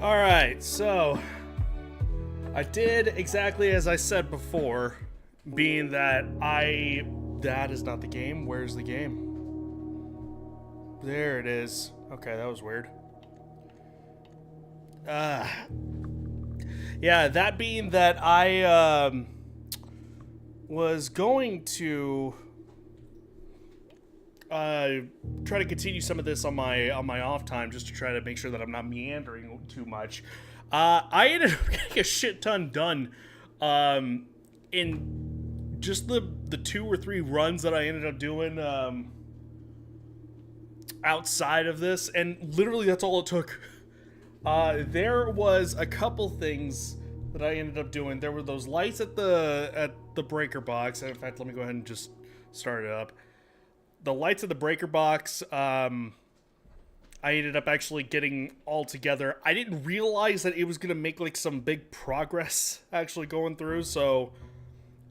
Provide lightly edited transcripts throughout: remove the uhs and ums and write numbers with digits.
Alright, so I did exactly as I said before, being that that is not the game. Where's the game? There it is. Okay, that was weird. Uh, yeah, that being that I was going to try to continue some of this on my off time, just to try to make sure that I'm not meandering too much. I ended up getting a shit ton done in just the 2 or 3 runs that I ended up doing outside of this, and literally that's all it took. There was a couple things that I ended up doing. There were those lights at the breaker box. In fact, let me go ahead and just start it up. The lights at the breaker box, I ended up actually getting all together. I didn't realize that it was going to make like some big progress actually going through, so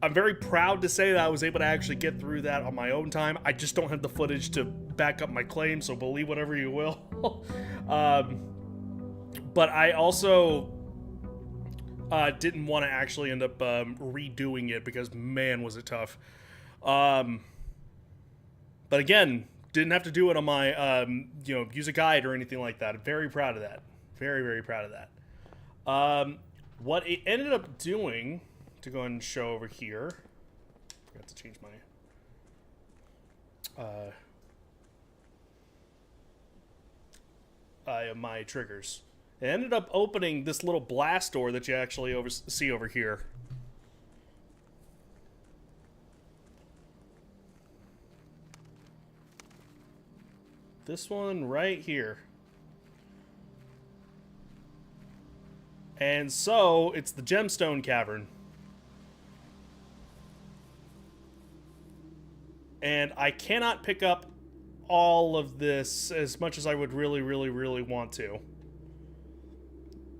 I'm very proud to say that I was able to actually get through that on my own time. I just don't have the footage to back up my claim, so believe whatever you will. But I also didn't want to actually end up redoing it because, man, was it tough. But again, didn't have to do it on my, use a guide or anything like that. Very proud of that. Very, very proud of that. What it ended up doing, to go ahead and show over here, forgot to change my triggers. It ended up opening this little blast door that you actually see over here. This one right here. And so, it's the Gemstone Cavern. And I cannot pick up all of this as much as I would really, really, really want to.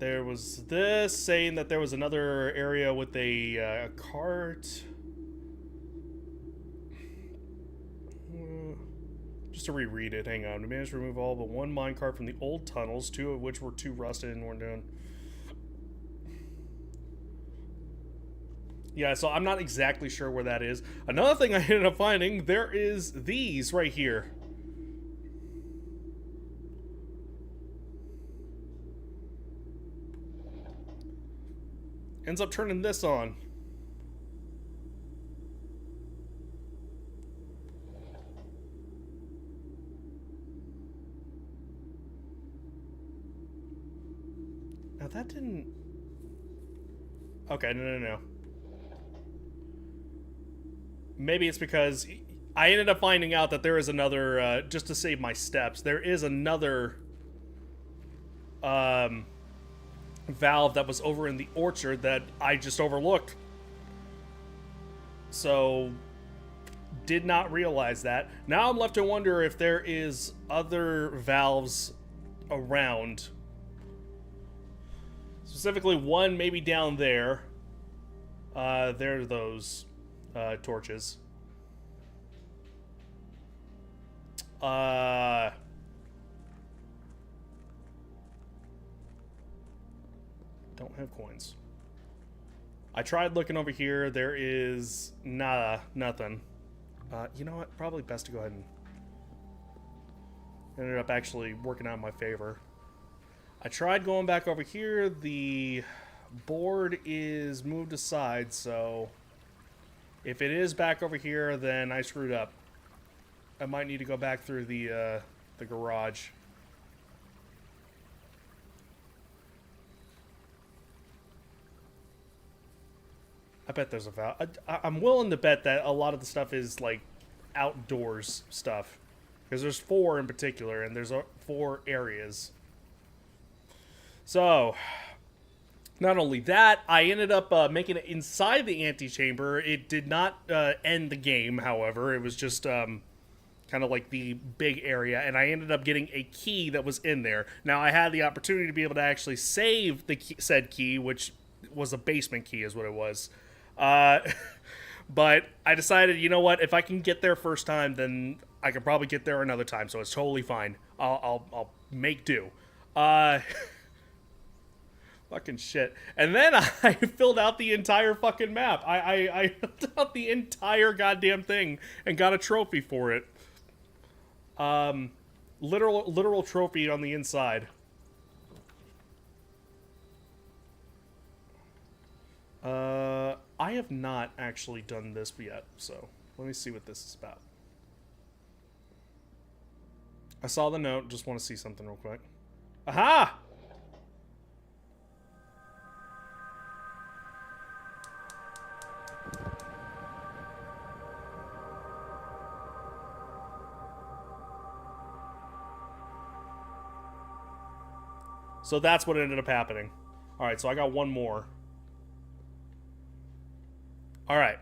There was this saying that there was another area with a cart. Just to reread it, hang on. We managed to remove all but 1 minecart from the old tunnels, 2 of which were too rusted and worn down. Yeah, so I'm not exactly sure where that is. Another thing I ended up finding, there is these right here. Ends up turning this on. Now that didn't... Okay, no. Maybe it's because I ended up finding out that there is another, just to save my steps, there is another valve that was over in the orchard that I just overlooked. So, did not realize that. Now I'm left to wonder if there is other valves around. Specifically one maybe down there. There are those torches. Don't have coins. I tried looking over here. There is nothing. You know what? Probably best to go ahead and... Ended up actually working out in my favor. I tried going back over here. The board is moved aside, so... If it is back over here, then I screwed up. I might need to go back through the garage. I bet there's a valve. I'm willing to bet that a lot of the stuff is, like, outdoors stuff. Because there's 4 in particular, and there's 4 areas. So, not only that, I ended up making it inside the antechamber. It did not end the game, however. It was just kind of like the big area, and I ended up getting a key that was in there. Now, I had the opportunity to be able to actually save the said key, which was a basement key is what it was. But I decided, you know what, if I can get there first time, then I can probably get there another time, so it's totally fine. I'll make do. Fucking shit. And then I filled out the entire fucking map. I filled out the entire goddamn thing and got a trophy for it. Literal trophy on the inside. I have not actually done this yet, so let me see what this is about. I saw the note, just want to see something real quick. Aha! So that's what ended up happening. Alright, so I got one more. Alright.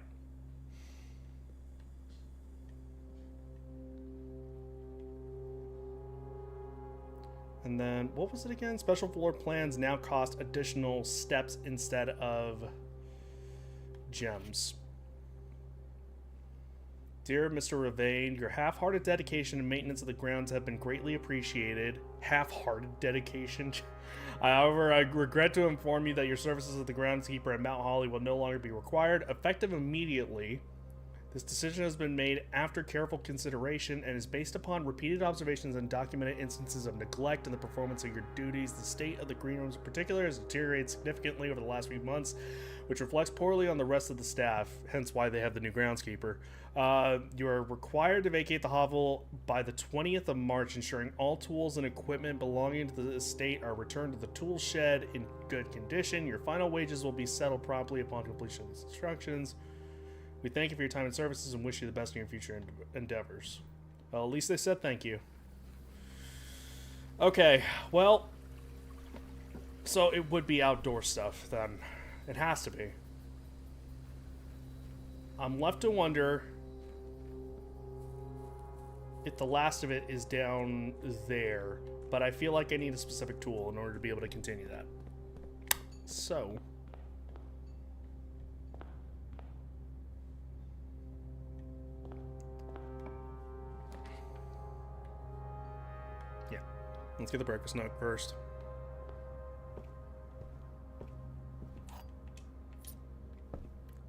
And then, what was it again? Special floor plans now cost additional steps instead of gems. Dear Mr. Ravane, your half-hearted dedication and maintenance of the grounds have been greatly appreciated. Half-hearted dedication? However, I regret to inform you that your services as the groundskeeper at Mount Holly will no longer be required. Effective immediately, this decision has been made after careful consideration and is based upon repeated observations and documented instances of neglect in the performance of your duties. The state of the green rooms in particular has deteriorated significantly over the last few months, which reflects poorly on the rest of the staff, hence why they have the new groundskeeper. You are required to vacate the hovel by the 20th of March, ensuring all tools and equipment belonging to the estate are returned to the tool shed in good condition. Your final wages will be settled promptly upon completion of these instructions. We thank you for your time and services and wish you the best in your future endeavors. Well, at least they said thank you. Okay, well, so it would be outdoor stuff then. It has to be. I'm left to wonder if the last of it is down there, but I feel like I need a specific tool in order to be able to continue that. So... yeah, let's get the breakfast note first.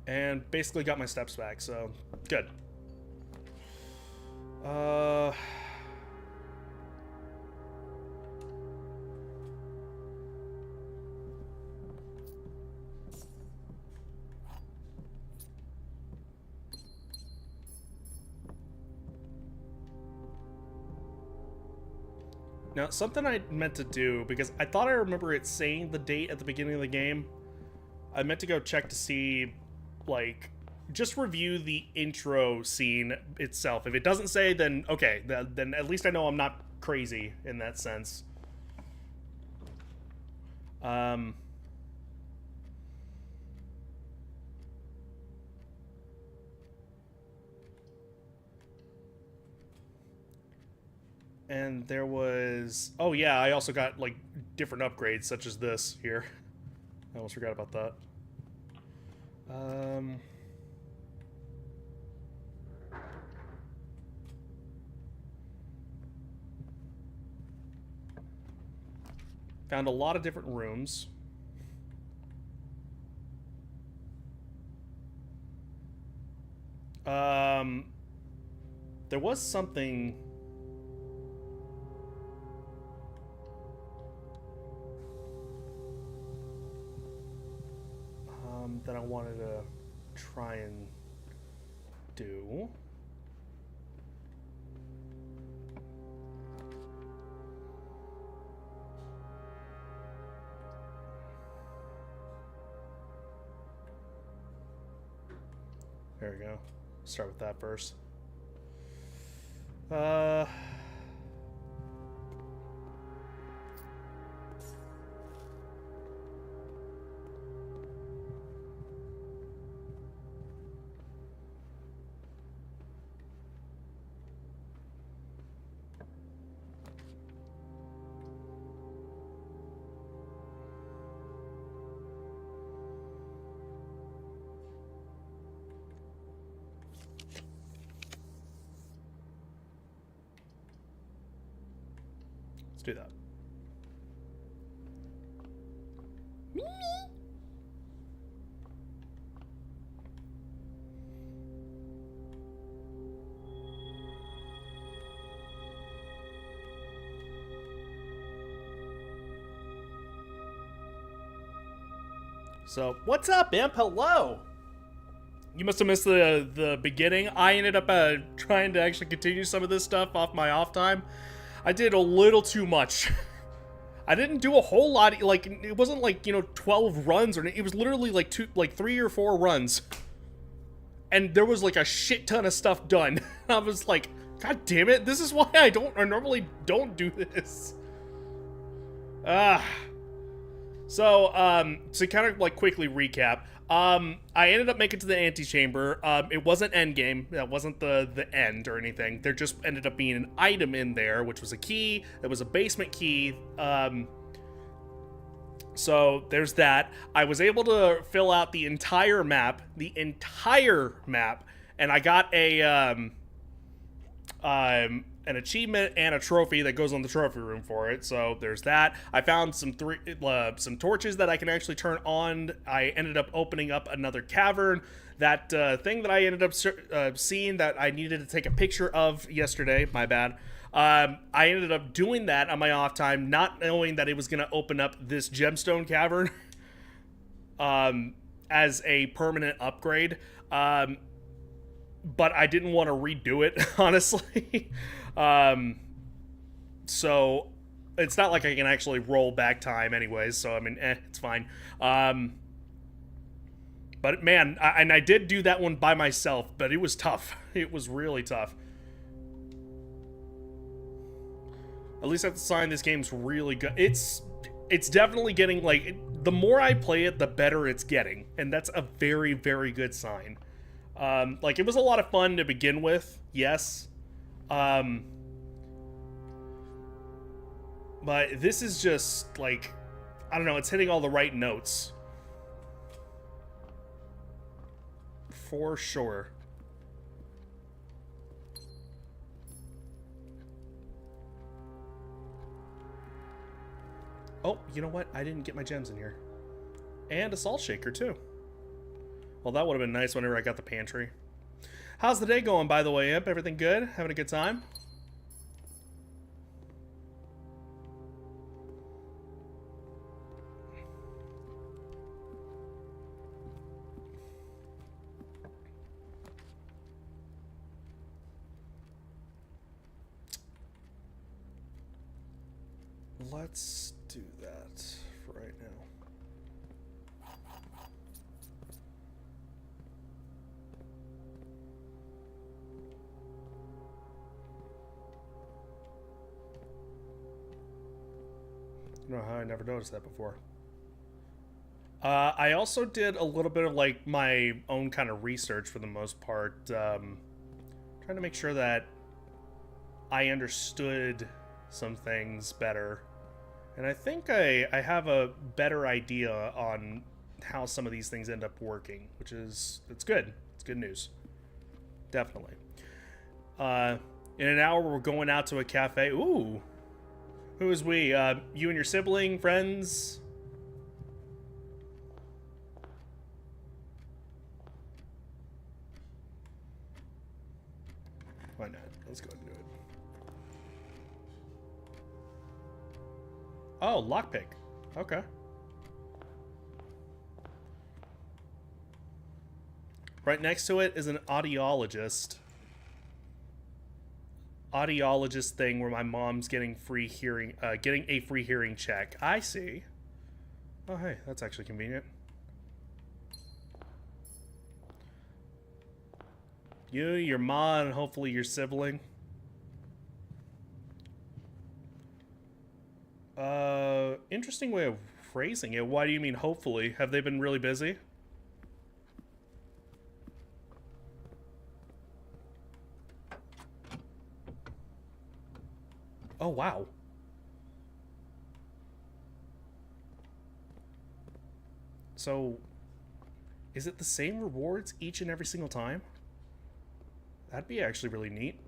And basically got my steps back, so good. Now, something I meant to do, because I thought I remember it saying the date at the beginning of the game. I meant to go check to see, like, just review the intro scene itself. If it doesn't say, then okay, then at least I know I'm not crazy in that sense. And there was... oh yeah, I also got, like, different upgrades, such as this here. I almost forgot about that. Found a lot of different rooms. There was something... that I wanted to try and do. There we go. Start with that first. do that. So, what's up, Imp? Hello! You must have missed the beginning. I ended up trying to actually continue some of this stuff off my off time. I did a little too much. I didn't do a whole lot. Like, it wasn't like, 12 runs, or it was literally like 3 or 4 runs. And there was like a shit ton of stuff done. I was like, God damn it, this is why I normally don't do this. So kind of like quickly recap, I ended up making it to the antechamber. It wasn't endgame. That wasn't the end or anything. There just ended up being an item in there, which was a key. It was a basement key. So there's that. I was able to fill out the entire map, and I got an achievement and a trophy that goes on the trophy room for it. So there's that. I found some torches that I can actually turn on. I ended up opening up another cavern. That thing that I ended up seeing that I needed to take a picture of yesterday, my bad. I ended up doing that on my off time, not knowing that it was going to open up this gemstone cavern as a permanent upgrade. But I didn't want to redo it, honestly. So it's not like I can actually roll back time anyways, so I mean, it's fine. But man, I did do that one by myself, but it was tough. It was really tough. At least I have to sign, this game's really good. It's definitely getting, like, the more I play it, the better it's getting. And that's a very, very good sign. Like, it was a lot of fun to begin with, yes. But this is just, like, I don't know, it's hitting all the right notes. For sure. Oh, you know what? I didn't get my gems in here. And a salt shaker, too. Well, that would have been nice whenever I got the pantry. How's the day going, by the way, Imp? Everything good? Having a good time? Let's do that for right now. I don't know how I never noticed that before. I also did a little bit of like my own kind of research for the most part, trying to make sure that I understood some things better. And I think I have a better idea on how some of these things end up working, which is, it's good. It's good news. Definitely. In an hour, we're going out to a cafe. Ooh. Who is we? You and your sibling, friends? Why not? Let's go ahead and do it. Oh, lockpick. Okay. Right next to it is an audiologist. Audiologist thing where my mom's getting free hearing, getting a free hearing check. I see. Oh, hey, that's actually convenient. You, your ma, and hopefully your sibling. Interesting way of phrasing it. Why do you mean hopefully? Have they been really busy? Oh, wow. So, is it the same rewards each and every single time? That'd be actually really neat.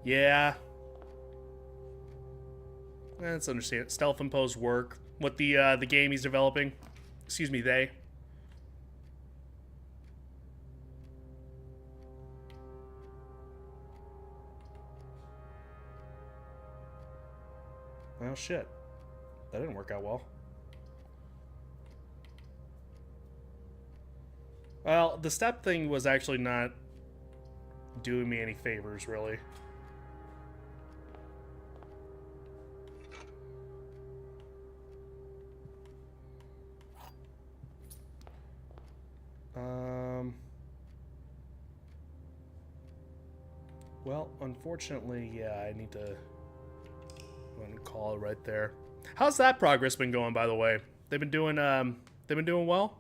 Yeah. Let's understand. Self-imposed work. What the game he's developing. Excuse me, they. Well, shit. That didn't work out well. Well, the step thing was actually not doing me any favors, really. Well, unfortunately, yeah, I need to call it right there. How's that progress been going, by the way? They've been doing well?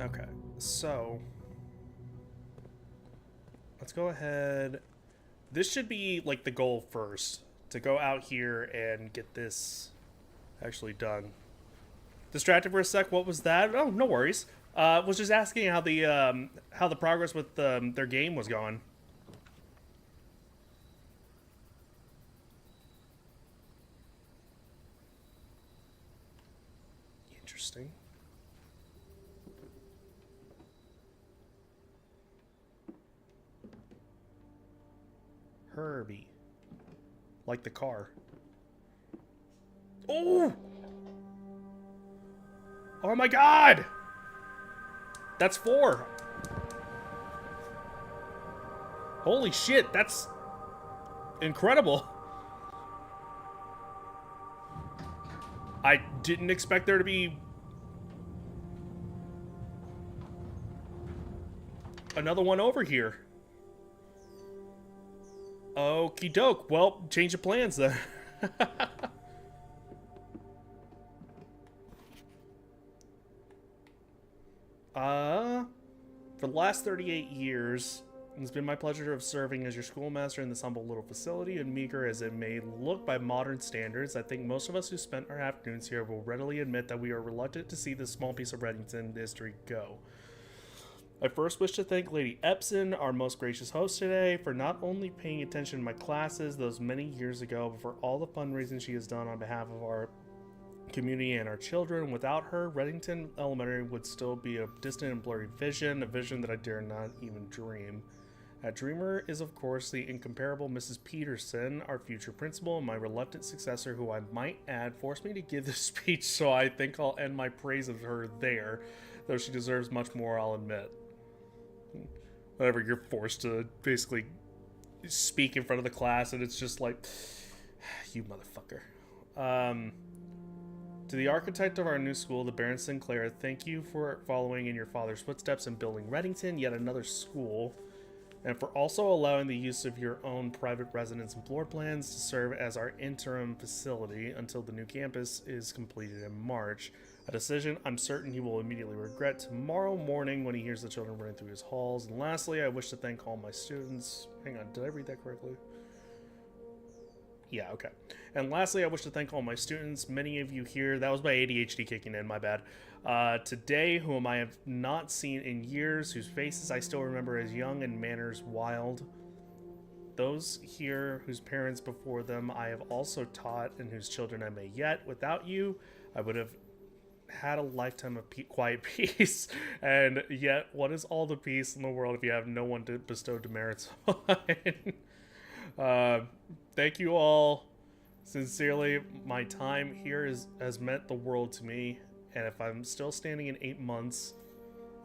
Okay, so let's go ahead. This should be like the goal first, to go out here and get this actually done. Distracted for a sec. What was that? Oh, no worries. Was just asking how the progress with their game was going. Interesting. Herbie. Like the car. Oh! Oh my god! That's 4. Holy shit, that's incredible. I didn't expect there to be another one over here. Okie doke. Well, change of plans then. For the last 38 years, it's been my pleasure of serving as your schoolmaster in this humble little facility, and meager as it may look by modern standards. I think most of us who spent our afternoons here will readily admit that we are reluctant to see this small piece of Reddington history go. I first wish to thank Lady Epson, our most gracious host today, for not only paying attention to my classes those many years ago, but for all the fundraising she has done on behalf of our community and our children. Without her, Reddington Elementary would still be a distant and blurry vision, a vision that I dare not even dream. That dreamer is, of course, the incomparable Mrs. Peterson, our future principal, and my reluctant successor, who I might add forced me to give this speech, so I think I'll end my praise of her there, though she deserves much more, I'll admit. Whenever you're forced to basically speak in front of the class, and it's just like, you motherfucker. To the architect of our new school, the Baron Sinclair, thank you for following in your father's footsteps and building Reddington, yet another school, and for also allowing the use of your own private residence and floor plans to serve as our interim facility until the new campus is completed in March. A decision I'm certain he will immediately regret tomorrow morning when he hears the children running through his halls. And lastly, I wish to thank all my students. Hang on, did I read that correctly? Yeah, okay. And lastly, I wish to thank all my students, many of you here. That was my ADHD kicking in, my bad. Today, whom I have not seen in years, whose faces I still remember as young and manners wild. Those here whose parents before them I have also taught and whose children I may yet. Without you, I would have had a lifetime of quiet peace. And yet, what is all the peace in the world if you have no one to bestow demerits on? Thank you all. Sincerely, my time here has meant the world to me, and if I'm still standing in 8 months,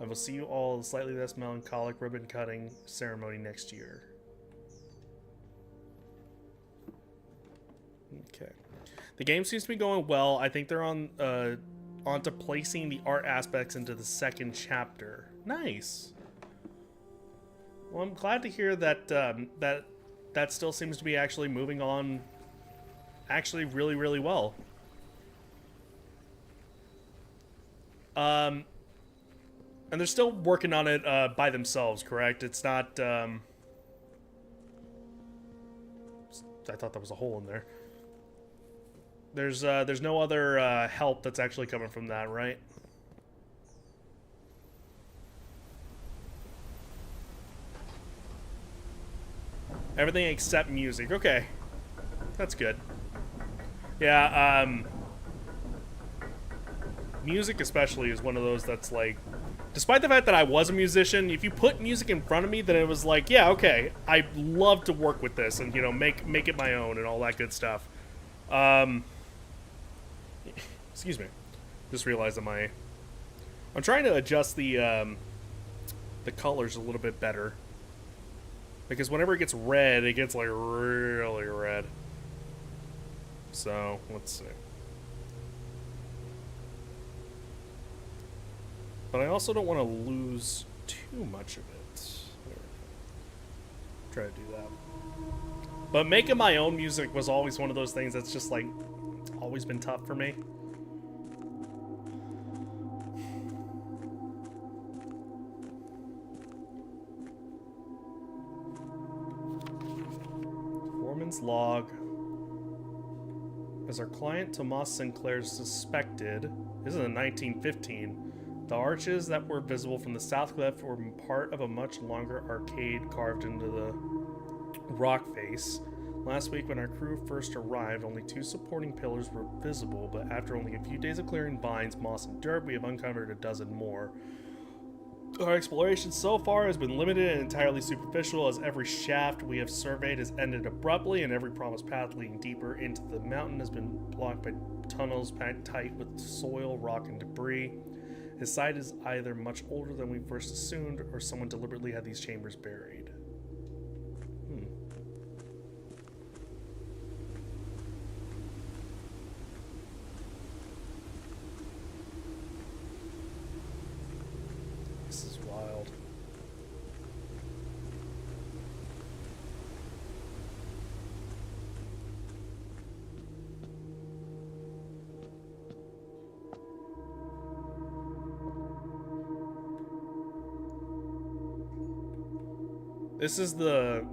I will see you all at a slightly less melancholic ribbon cutting ceremony next year. Okay. The game seems to be going well. I think they're onto placing the art aspects into the second chapter. Nice. Well, I'm glad to hear that that still seems to be actually moving on actually really, really well. And they're still working on it by themselves, correct? It's not... I thought there was a hole in there. There's no other help that's actually coming from that, right? Everything except music. Okay. That's good. Yeah, music especially is one of those that's like, despite the fact that I was a musician, if you put music in front of me, then it was like, yeah, okay, I love to work with this and, you know, make it my own and all that good stuff. Excuse me. Just realized that I'm trying to adjust the colors a little bit better. Because whenever it gets red, it gets like really red. So, let's see. But I also don't want to lose too much of it. Try to do that. But making my own music was always one of those things that's just like always been tough for me. Foreman's log. As our client Tomas Sinclair suspected, this is in 1915, the arches that were visible from the south cliff were part of a much longer arcade carved into the rock face. Last week when our crew first arrived, only 2 supporting pillars were visible, but after only a few days of clearing vines, moss, and dirt, we have uncovered a dozen more. Our exploration so far has been limited and entirely superficial, as every shaft we have surveyed has ended abruptly, and every promised path leading deeper into the mountain has been blocked by tunnels packed tight with soil, rock, and debris. His site is either much older than we first assumed, or someone deliberately had these chambers buried. This is wild. This is the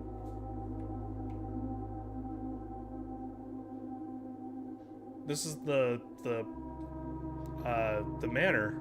manor.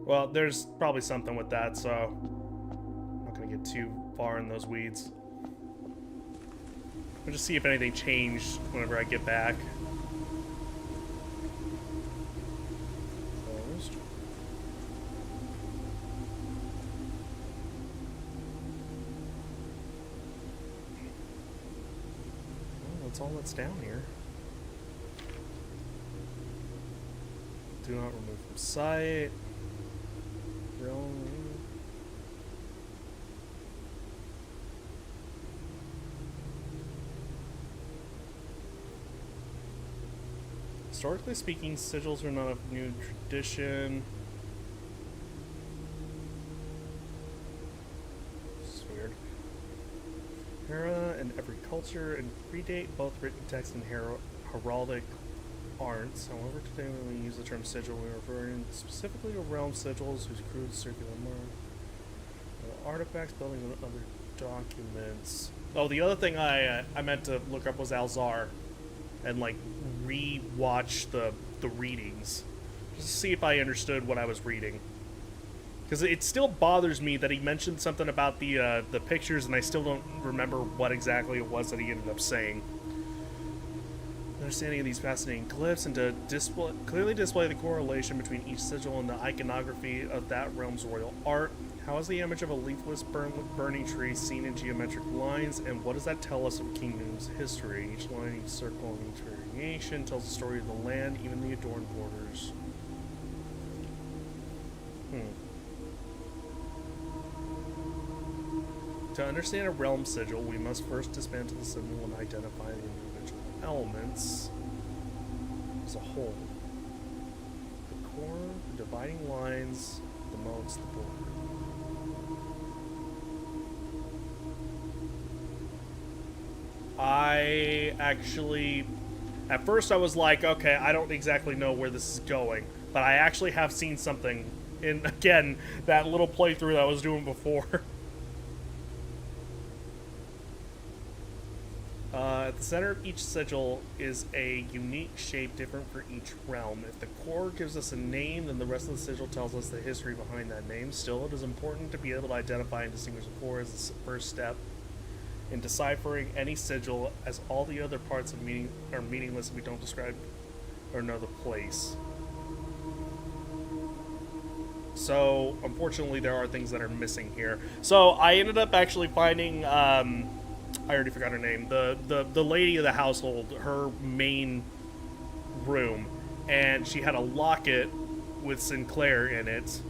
Well, there's probably something with that, so I'm not gonna get too far in those weeds. I'll just see if anything changed whenever I get back. Closed. Well, that's all that's down here. Do not remove from sight. Historically speaking, sigils are not a new tradition. This is weird. Hera and every culture and predate both written text and heraldic arts. However, today when we use the term sigil, we are referring specifically to realm sigils whose crude circular mark, artifacts, buildings, and other documents. Oh, the other thing I meant to look up was Alzar, and like re-watch the readings, just to see if I understood what I was reading. Because it still bothers me that he mentioned something about the pictures, and I still don't remember what exactly it was that he ended up saying. Understanding of these fascinating glyphs and to clearly display the correlation between each sigil and the iconography of that realm's royal art. How is the image of a leafless burning tree seen in geometric lines, and what does that tell us of kingdom's history? Each line, each circle, and each variation tells the story of the land, even the adorned borders. To understand a realm sigil, we must first dismantle the symbol and identify the individual elements as a whole. The core, the dividing lines, the modes, the border. I actually, at first I was like, okay, I don't exactly know where this is going, but I actually have seen something in, again, that little playthrough that I was doing before. At the center of each sigil is a unique shape different for each realm. If the core gives us a name, then the rest of the sigil tells us the history behind that name. Still, it is important to be able to identify and distinguish the core as the first step in deciphering any sigil, as all the other parts of meaning are meaningless if we don't describe or know the place. So, unfortunately, there are things that are missing here. So, I ended up actually finding, I already forgot her name, the lady of the household, her main room, and she had a locket with Sinclair in it,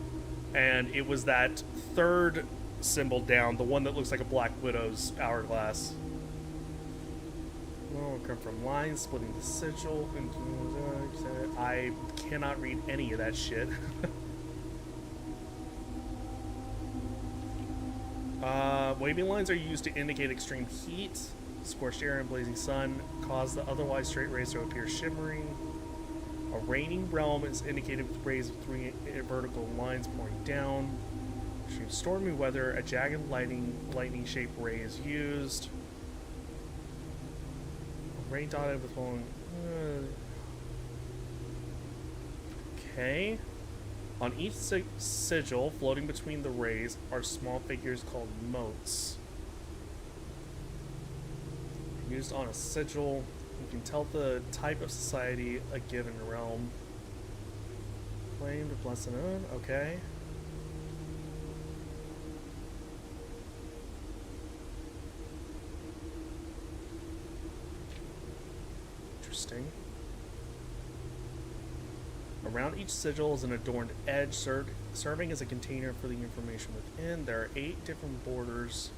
and it was that third symbol down, the one that looks like a Black Widow's hourglass. Well, come from lines splitting the sigil. I cannot read any of that shit. Waving lines are used to indicate extreme heat, scorched air, and blazing sun, cause the otherwise straight rays to appear shimmering. A raining realm is indicated with rays of 3 vertical lines pouring down. Extreme stormy weather, a jagged lightning-shaped ray is used. A ray dotted with long... Okay. On each sigil, floating between the rays, are small figures called motes. Used on a sigil, you can tell the type of society a given realm. Claimed, blessed, okay. Interesting. Around each sigil is an adorned edge serving as a container for the information within. There are 8 different borders,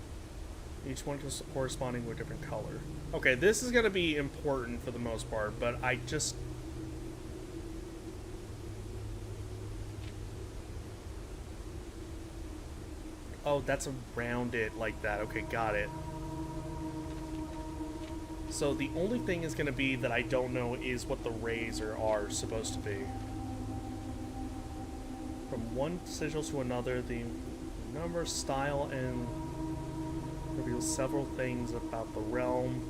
each one corresponding with a different color. Okay, this is going to be important for the most part, but I just... Oh, that's around it like that. Okay, got it. So the only thing is going to be that I don't know is what the rays are supposed to be. From one sigil to another, the number, style, and reveals several things about the realm.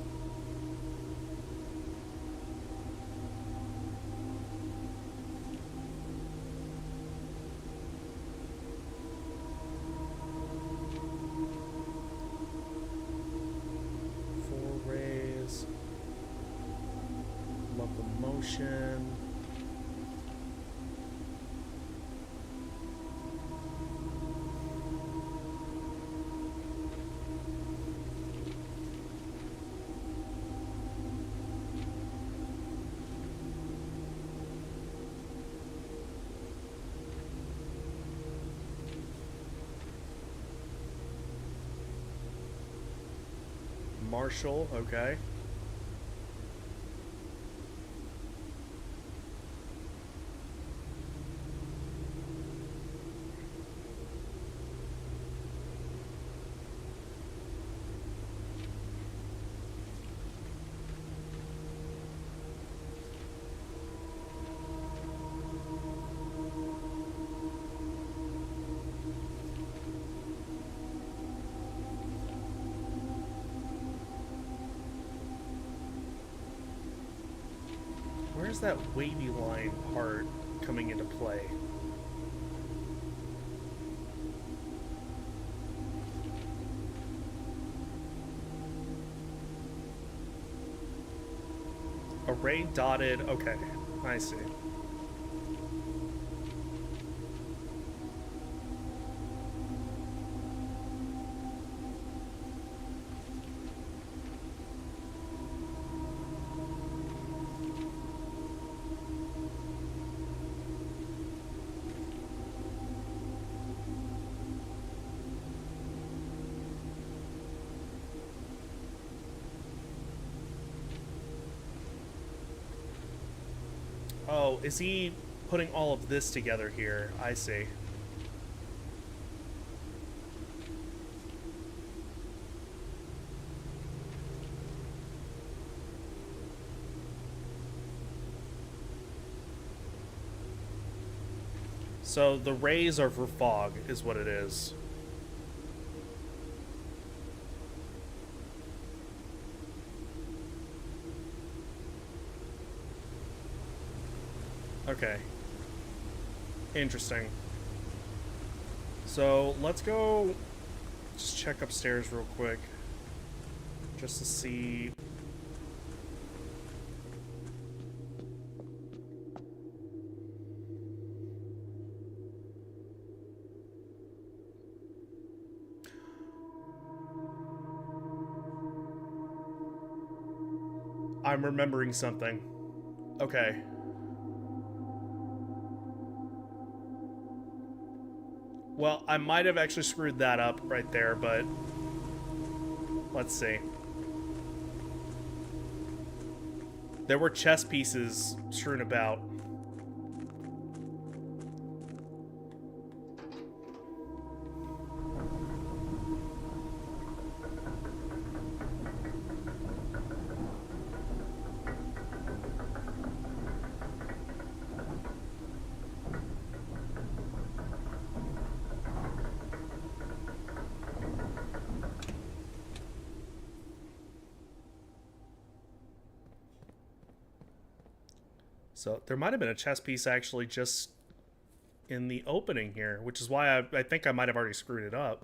Four rays. Locomotion. Marshall, okay. Where's that wavy line part coming into play? Array dotted, okay, I see. Oh, is he putting all of this together here? I see. So the rays are for fog, is what it is. Okay. Interesting. So let's go just check upstairs real quick. Just to see. I'm remembering something. Okay. Well, I might have actually screwed that up right there, but let's see. There were chess pieces strewn about. So there might have been a chess piece actually just in the opening here, which is why I think I might have already screwed it up.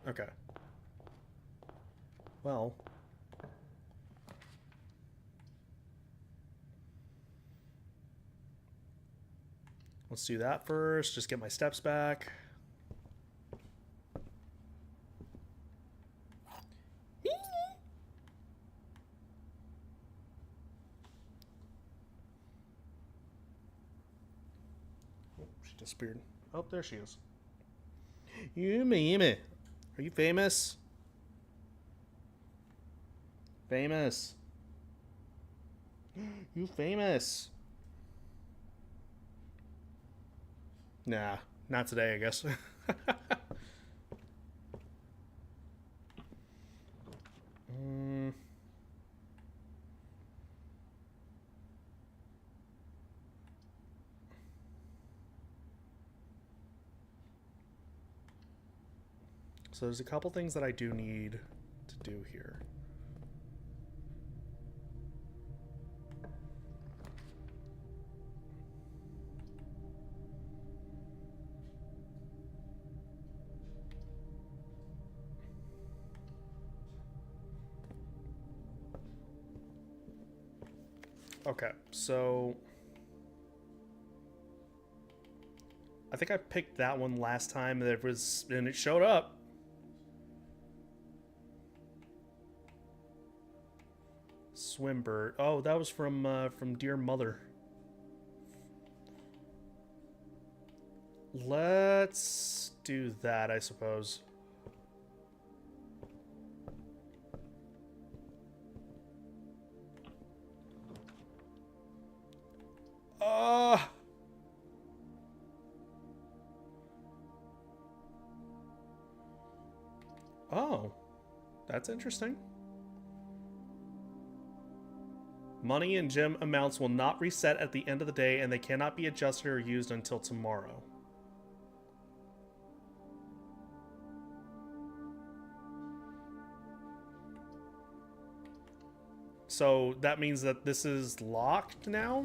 Okay. Well. Let's do that first. Just get my steps back. Oh, she disappeared. Oh, there she is. Yumi. Are you famous? Famous. You famous. Nah, not today, I guess. So there's a couple things that I do need to do here. Okay, so I think I picked that one last time and it showed up. Swimbird. Oh, that was from Dear Mother. Let's do that, I suppose. Oh, that's interesting. Money and gem amounts will not reset at the end of the day, and they cannot be adjusted or used until tomorrow. So that means that this is locked now?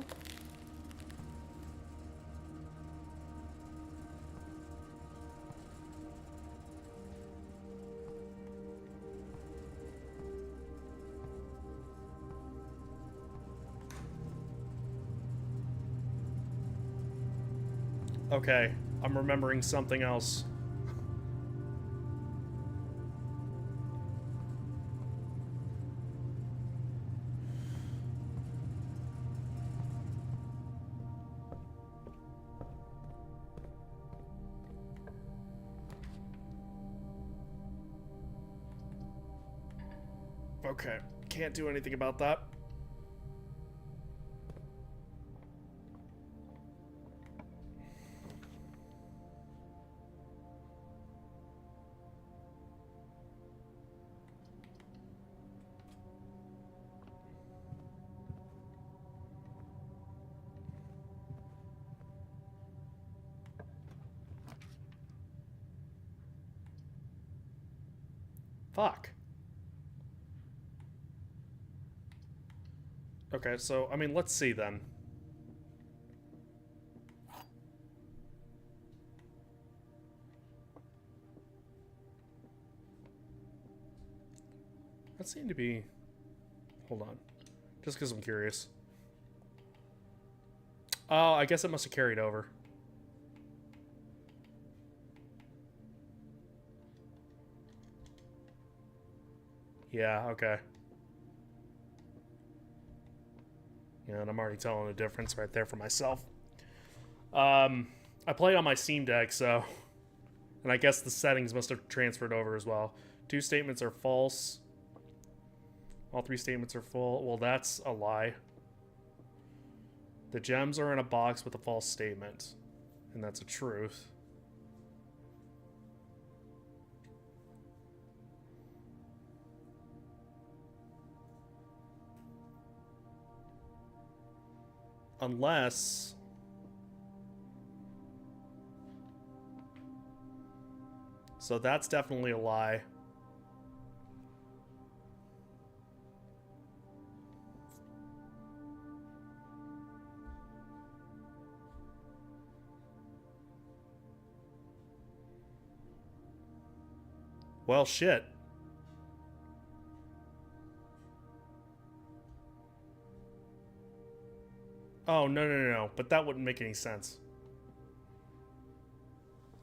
Okay, I'm remembering something else. Okay, can't do anything about that. Fuck. Okay, so, I mean, let's see then. That seemed to be... Hold on. Just because I'm curious. Oh, I guess it must have carried over. Yeah, okay. Yeah, and I'm already telling the difference right there for myself. I played on my Steam Deck, so... And I guess the settings must have transferred over as well. 2 statements are false. All 3 statements are full. Well, that's a lie. The gems are in a box with a false statement. And that's a truth. Unless... So that's definitely a lie. Well, shit. Oh, no. But that wouldn't make any sense.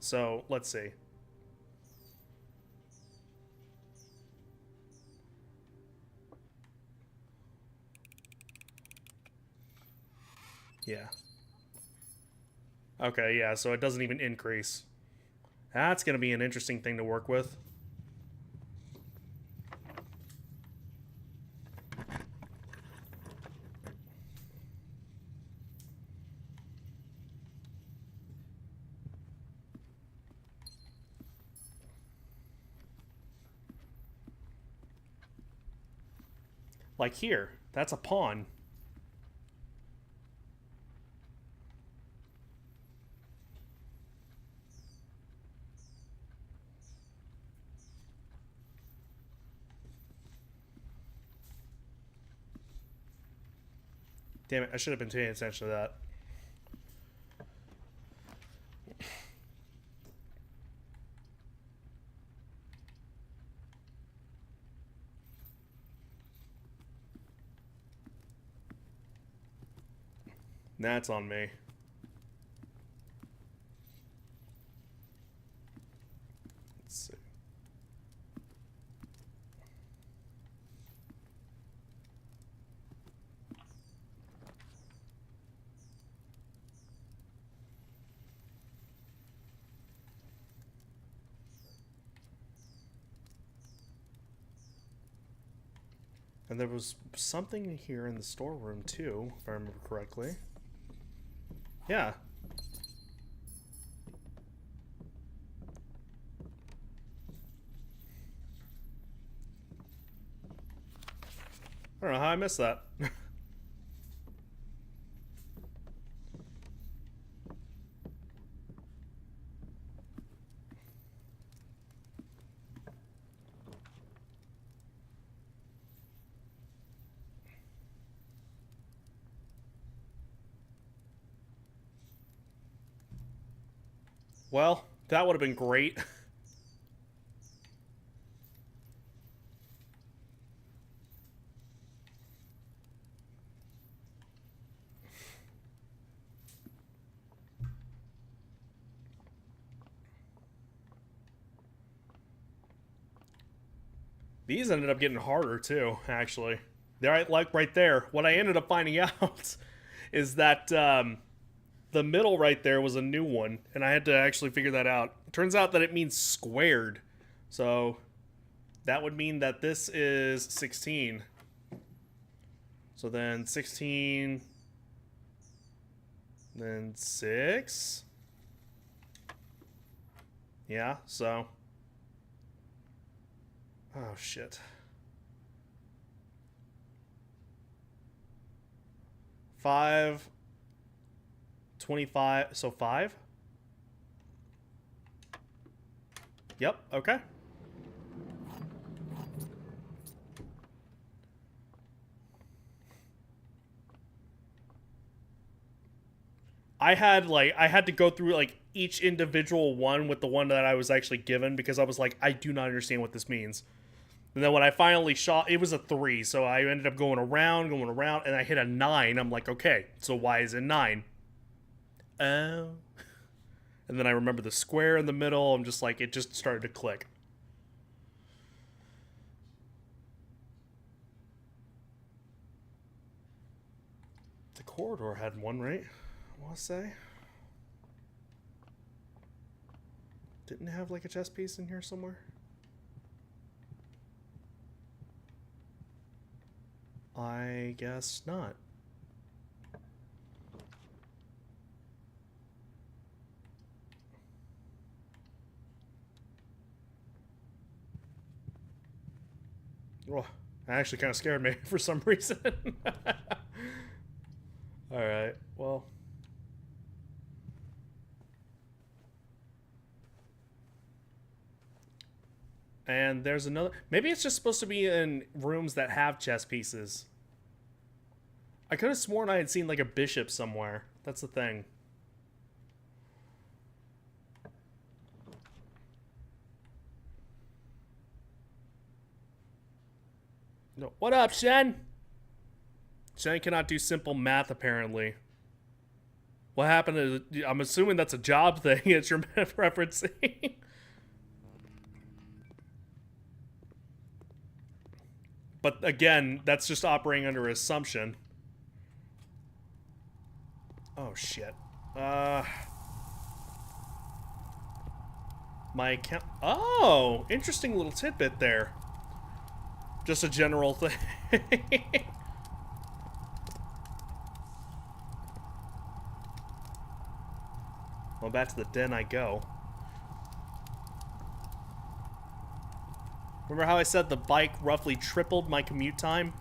So, let's see. Yeah. Okay, yeah, so it doesn't even increase. That's going to be an interesting thing to work with. Like here, that's a pawn. Damn it, I should have been paying attention to that. That's on me. Let's see. And there was something here in the storeroom too, if I remember correctly. Yeah. I don't know how I missed that. Well, that would have been great. These ended up getting harder too, actually. They're like right there. What I ended up finding out is that the middle right there was a new one, and I had to actually figure that out. Turns out that it means squared. So that would mean that this is 16. So then 16, then 6. Yeah, so. Oh, shit. 5, 25, so 5? Yep, okay. I had to go through like each individual one with the one that I was actually given because I was like, I do not understand what this means. And then when I finally shot, it was a 3, so I ended up going around, and I hit a 9. I'm like, okay, so why is it 9? Oh. And then I remember the square in the middle. I'm just like, it just started to click. The corridor had one, right? I want to say. Didn't it have like a chess piece in here somewhere? I guess not. Oh, that actually kind of scared me for some reason. Alright, well. And there's another. Maybe it's just supposed to be in rooms that have chess pieces. I could have sworn I had seen like a bishop somewhere. That's the thing. No. What up, Shen? Shen cannot do simple math, apparently. What happened to... I'm assuming that's a job thing. It's your referencing. But again, that's just operating under assumption. Oh, shit. My account... Oh! Interesting little tidbit there. Just a general thing. Well, back to the den I go. Remember how I said the bike roughly tripled my commute time?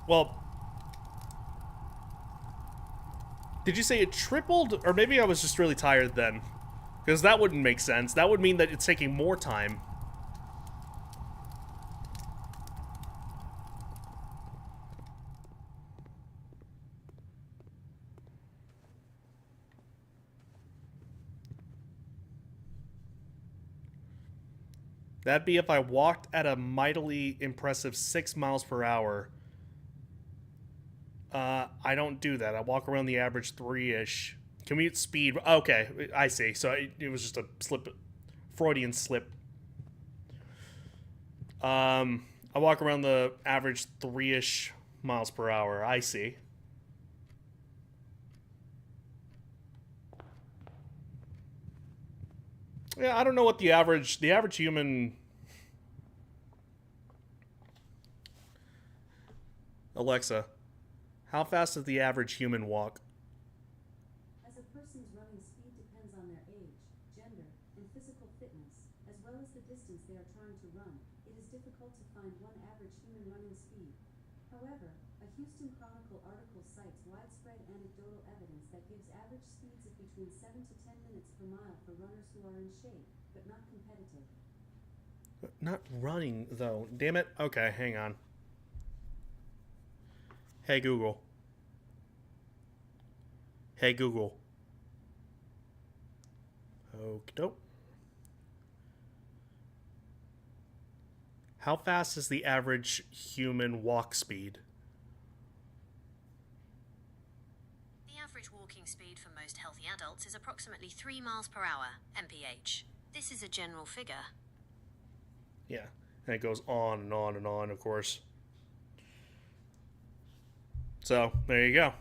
Well... Did you say it tripled? Or maybe I was just really tired then. Because that wouldn't make sense. That would mean that it's taking more time. That'd be if I walked at a mightily impressive 6 miles per hour. I don't do that. I walk around the average 3-ish. Commute speed. Okay, I see. So it was just a slip. Freudian slip. I walk around the average 3-ish miles per hour. I see. Yeah, I don't know what the average human... Alexa, how fast does the average human walk? As a person's running speed depends on their age, gender, and physical fitness, as well as the distance they are trying to run, it is difficult to find one average human running speed. However, a Houston Chronicle article cites widespread anecdotal evidence that gives average speeds of between 7 to 10 minutes per mile for runners who are in shape, but not competitive. Not running, though. Damn it. Okay, hang on. Hey, Google. Hey, Google. Okie doke. How fast is the average human walk speed? The average walking speed for most healthy adults is approximately 3 miles per hour, mph. This is a general figure. Yeah, and it goes on and on and on, of course. So, there you go.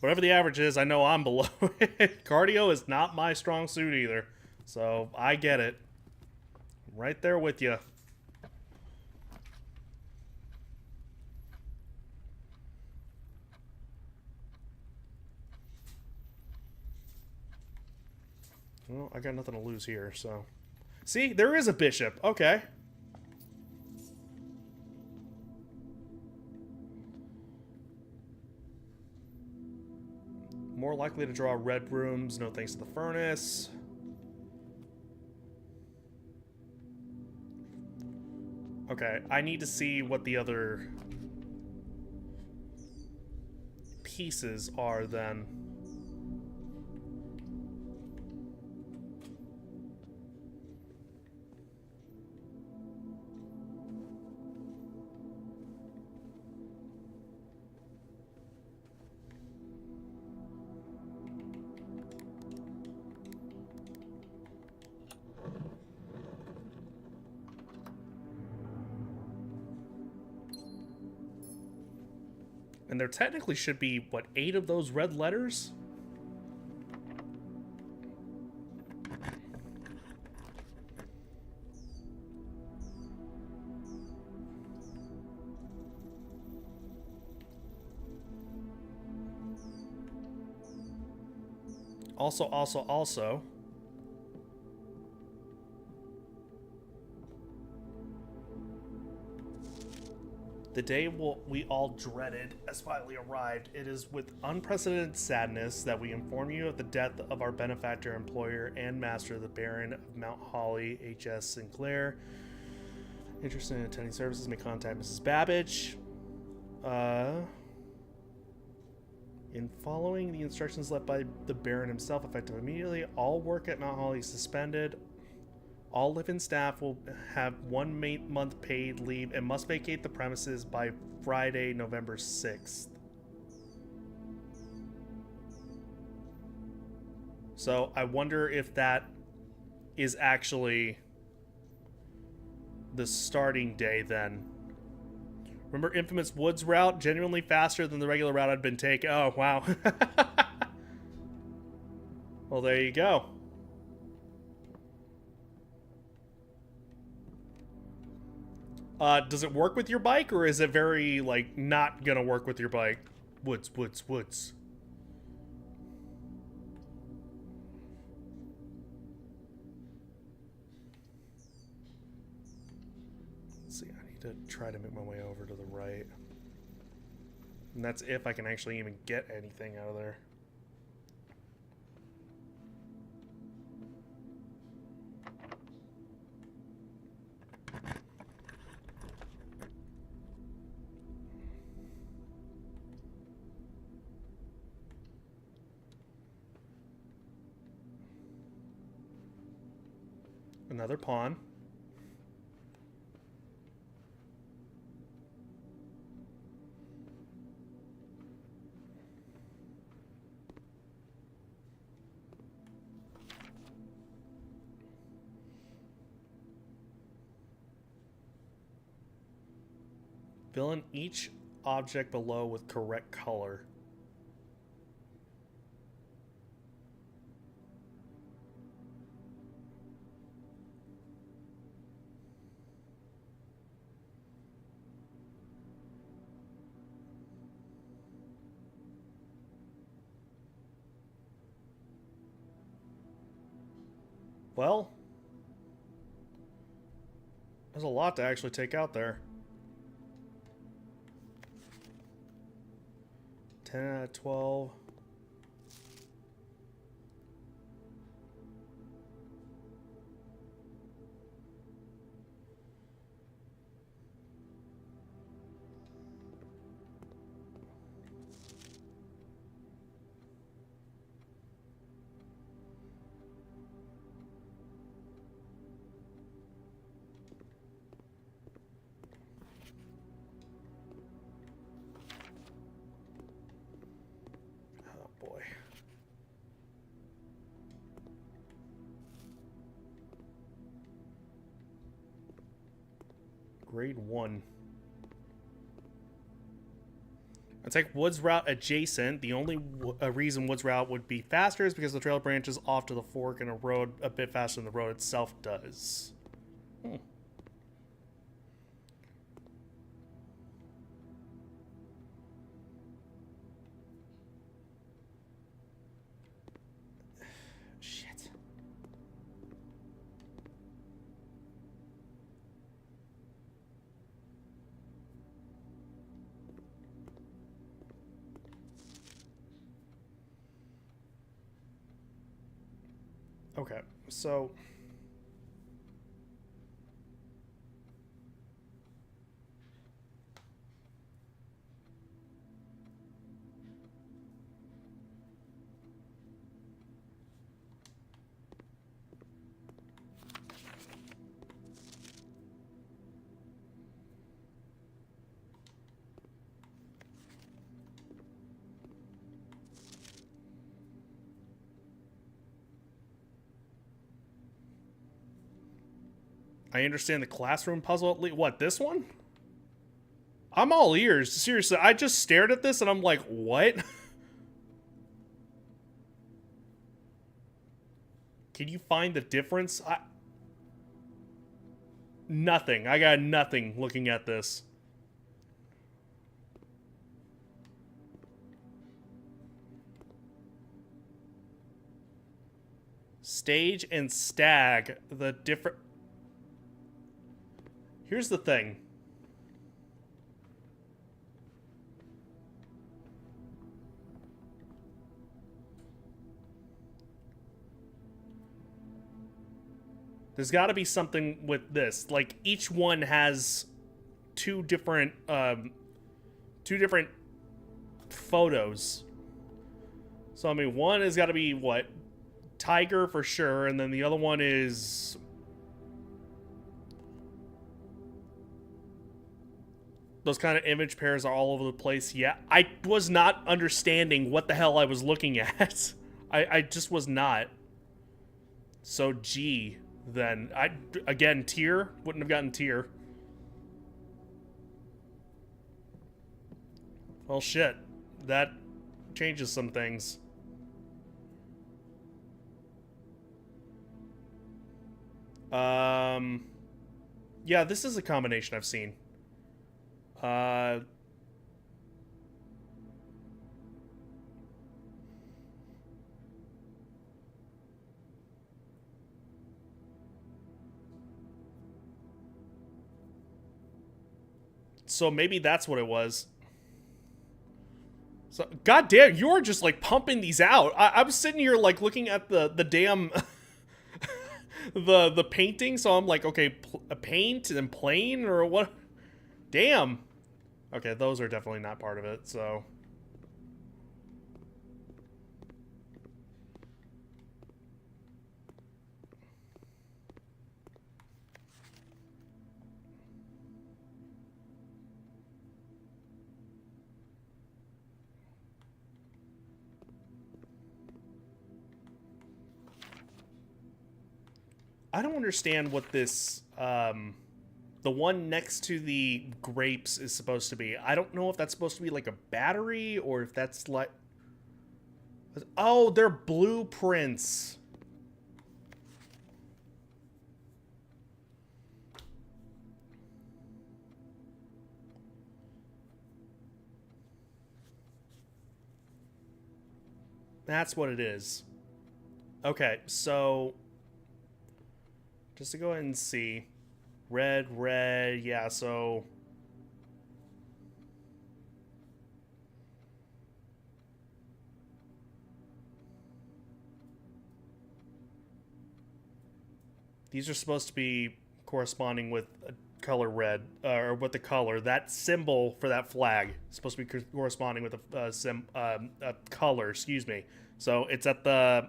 Whatever the average is, I know I'm below it. Cardio is not my strong suit either. So, I get it. I'm right there with you. Well, I got nothing to lose here, so... See, there is a bishop. Okay. More likely to draw red rooms, no thanks to the furnace. Okay, I need to see what the other pieces are then. And there technically should be, what, 8 of those red letters? Also. The day we all dreaded has finally arrived. It is with unprecedented sadness that we inform you of the death of our benefactor, employer, and master, the Baron of Mount Holly, H.S. Sinclair. Interested in attending services may contact Mrs. Babbage. In following the instructions left by the Baron himself, effective immediately, all work at Mount Holly is suspended. All live-in staff will have 1 month paid leave and must vacate the premises by Friday, November 6th. So I wonder if that is actually the starting day then. Remember Infamous Woods route? Genuinely faster than the regular route I'd been taking. Oh, wow. Well, there you go. Does it work with your bike, or is it very, like, not gonna work with your bike? Woods. Let's see, I need to try to make my way over to the right. And that's if I can actually even get anything out of there. Another pawn. Fill in each object below with correct color. Well, there's a lot to actually take out there. 10 out of 12. Boy. Grade 1. I take Woods route adjacent. The only reason Woods route would be faster is because the trail branches off to the fork in a road a bit faster than the road itself does. Shit. Okay, so I understand the classroom puzzle at least. What, this one? I'm all ears. Seriously, I just stared at this and I'm like, what? Can you find the difference? Nothing. I got nothing looking at this. Stage and stag, the different... Here's the thing. There's got to be something with this. Like, each one has two different photos. So, I mean, one has got to be, what? Tiger for sure, and then the other one is... Those kind of image pairs are all over the place. Yeah, I was not understanding what the hell I was looking at. I just was not. So, G... Then, again, tier? Wouldn't have gotten tier. Well, shit. That changes some things. Yeah, this is a combination I've seen. So maybe that's what it was. So, goddamn, you're just like pumping these out. I'm sitting here like looking at the damn the painting. So I'm like, okay, a paint and plane or what? Damn. Okay, those are definitely not part of it. So. I don't understand what this, the one next to the grapes is supposed to be. I don't know if that's supposed to be like a battery or if that's like... Oh, they're blueprints. That's what it is. Okay, so... Just to go ahead and see. Red, yeah, so... These are supposed to be corresponding with a color red, or with the color. That symbol for that flag is supposed to be corresponding with a color, excuse me. So it's at the...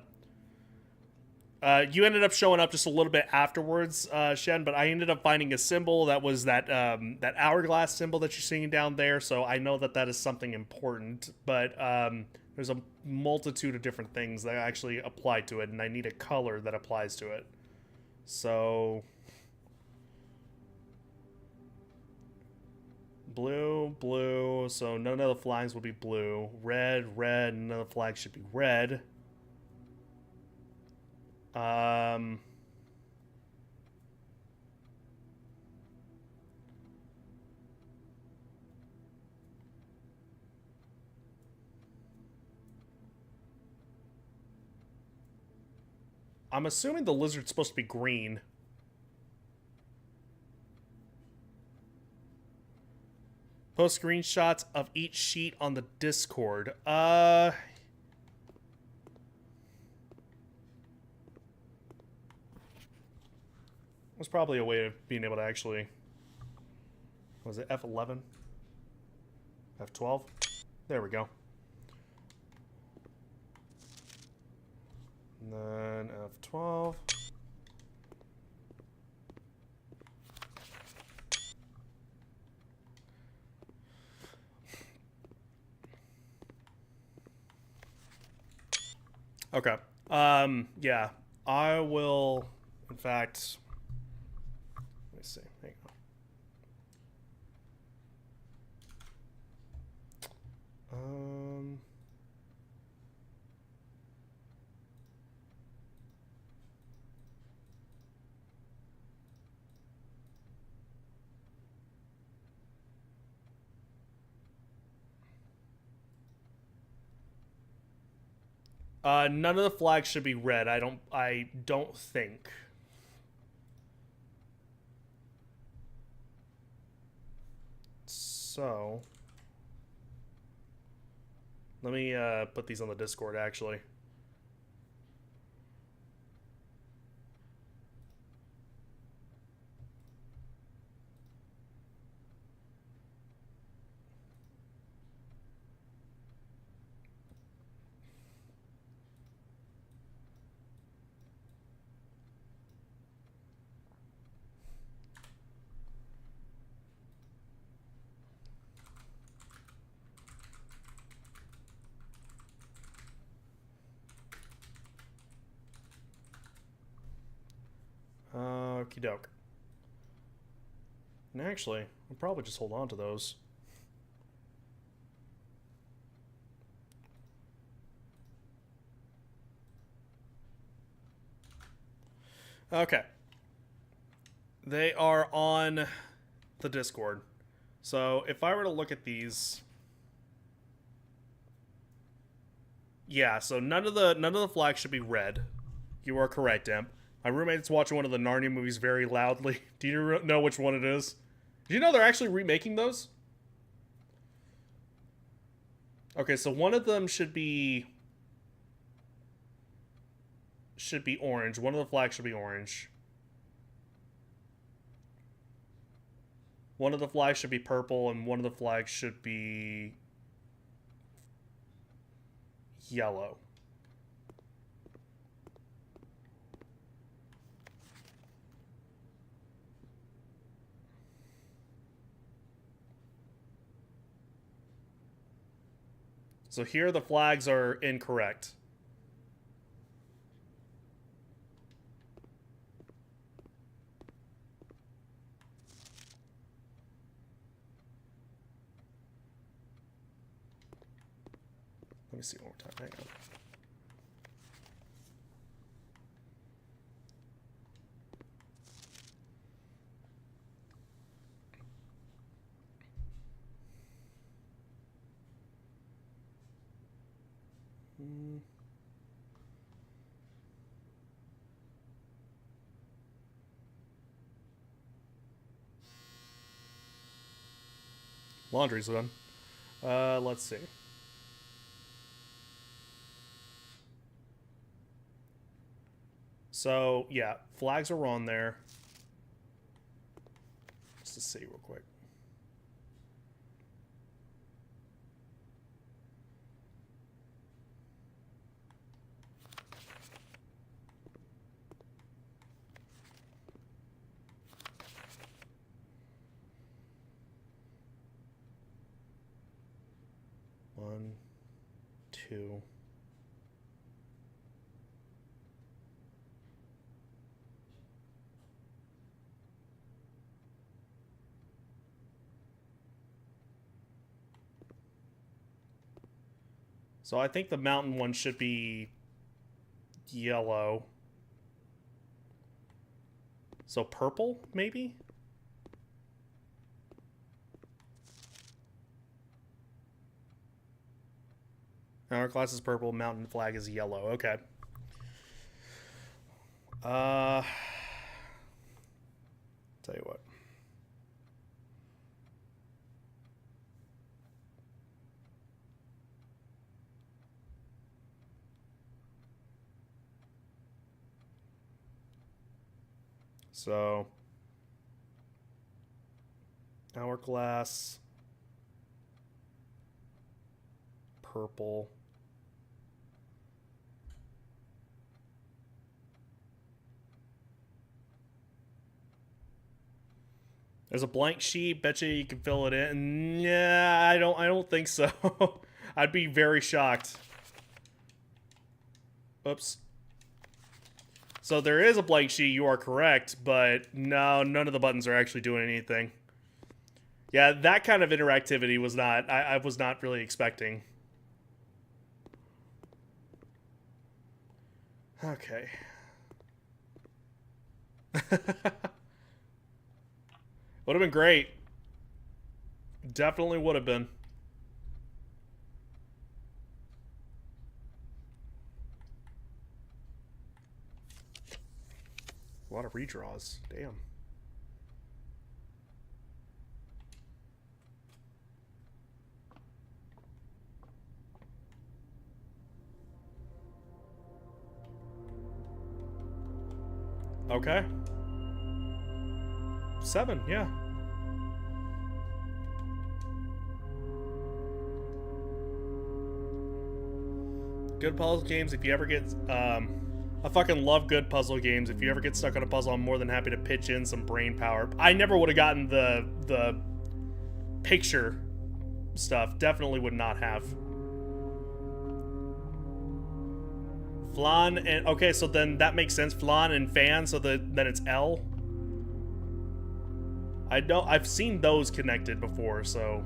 you ended up showing up just a little bit afterwards, Shen, but I ended up finding a symbol that was that that hourglass symbol that you're seeing down there, so I know that that is something important, but there's a multitude of different things that actually apply to it, and I need a color that applies to it. So... Blue, so none of the flags will be blue. Red, none of the flags should be red. I'm assuming the lizard's supposed to be green. Post screenshots of each sheet on the Discord. There's probably a way of being able to actually... Was it F11? F12? There we go. And then F12. Okay. Yeah. I will, in fact... me see. Hang on. None of the flags should be red. I don't think. So, let me put these on the Discord actually. Okie doke. And actually, I'll probably just hold on to those. Okay. They are on the Discord. So if I were to look at these, yeah. So none of the flags should be red. You are correct, Imp. My roommate's watching one of the Narnia movies very loudly. Do you know which one it is? Do you know they're actually remaking those? Okay, so one of them should be orange. One of the flags should be orange. One of the flags should be purple, and one of the flags should be yellow. So here the flags are incorrect. Let me see one more time. Hang on. Laundry's done. Let's see. So, yeah, flags are on there. Just to see real quick. One, two. So I think the mountain one should be yellow. So purple, maybe? Hourglass is purple, mountain flag is yellow. Okay. Tell you what. So, hourglass, purple. There's a blank sheet. Bet you can fill it in. Yeah, I don't think so. I'd be very shocked. Oops. So there is a blank sheet, you are correct, but no, none of the buttons are actually doing anything. Yeah, that kind of interactivity was not, I was not really expecting. Okay. Would have been great. Definitely would have been. A lot of redraws. Damn. Okay. 7, yeah. Good puzzle games. If you ever get, I fucking love good puzzle games. If you ever get stuck on a puzzle, I'm more than happy to pitch in some brain power. I never would have gotten the picture stuff. Definitely would not have. Flan and okay, so then that makes sense. Flan and fan, so then it's L. I've seen those connected before, so.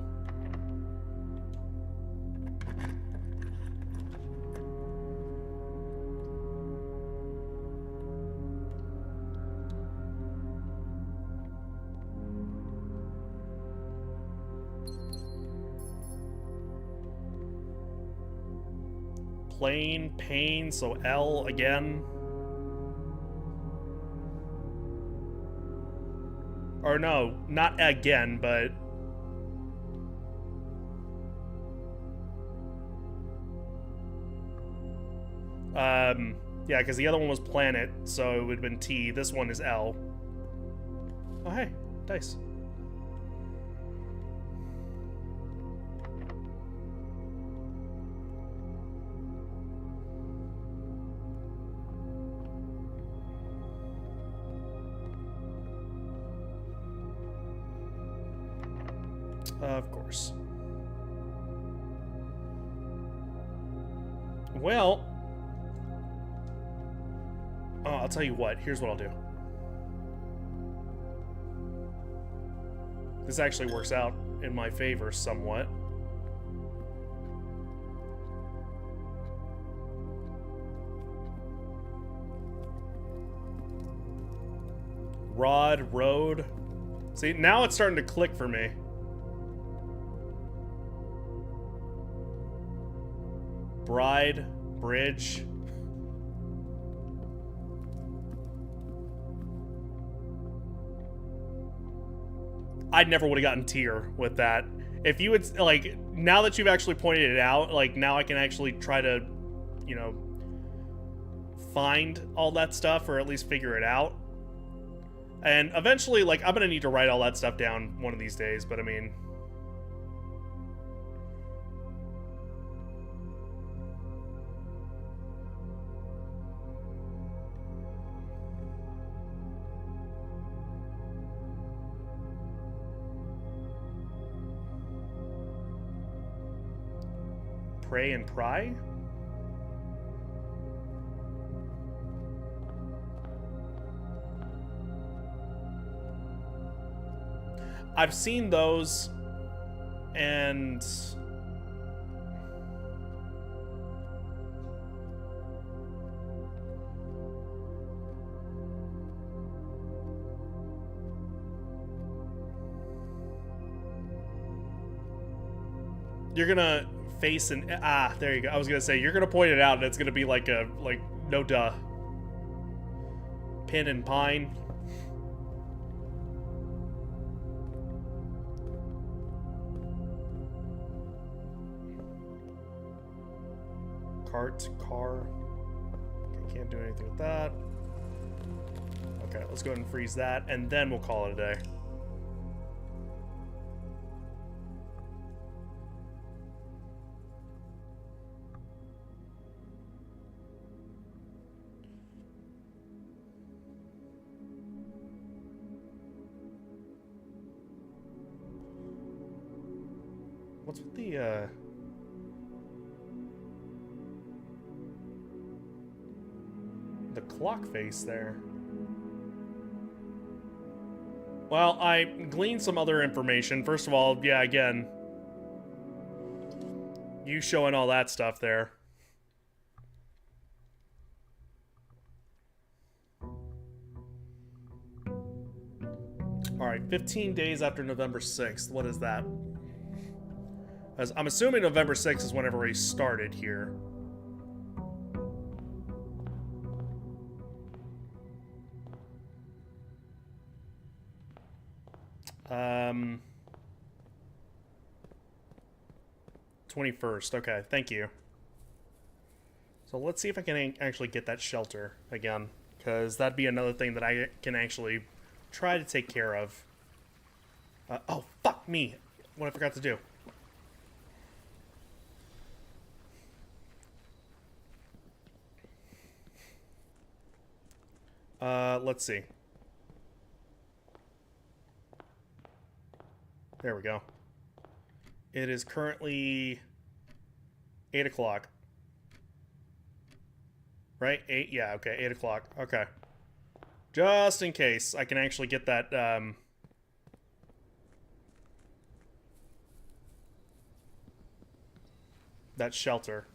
Plane, pain, so L again. Or no, not again, but... yeah, because the other one was planet, so it would have been T. This one is L. Oh, hey, dice. Of course. Well, I'll tell you what. Here's what I'll do. This actually works out in my favor somewhat. Rod, road. See, now it's starting to click for me. Bride, bridge. I never would have gotten tier with that. If you would, like, now that you've actually pointed it out, like, now I can actually try to, you know, find all that stuff, or at least figure it out. And eventually, like, I'm gonna need to write all that stuff down one of these days, but I mean... Pray and pry? I've seen those, and you're gonna face and there you go. I was gonna say you're gonna point it out, and it's gonna be like a no duh. Pin and pine. Cart, car. Okay, can't do anything with that. Okay, let's go ahead and freeze that, and then we'll call it a day. What's with the, the clock face there. Well, I gleaned some other information. First of all, yeah, again, you showing all that stuff there. Alright, 15 days after November 6th. What is that? As I'm assuming November 6th is whenever we started here. Um... 21st. Okay, thank you. So let's see if I can actually get that shelter again, because that'd be another thing that I can actually try to take care of. Oh, fuck me. What I forgot to do. Let's see. There we go. It is currently 8 o'clock. Right? 8? Yeah, okay. 8 o'clock. Okay. Just in case I can actually get that, that shelter.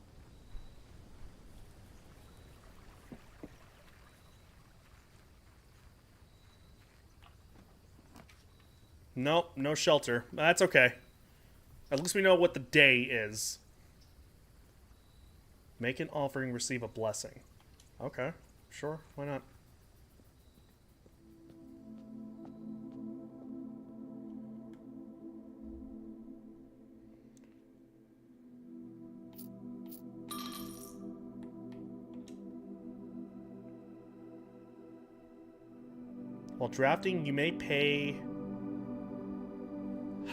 Nope, no shelter. That's okay. At least we know what the day is. Make an offering, receive a blessing. Okay, sure, why not? While drafting, you may pay...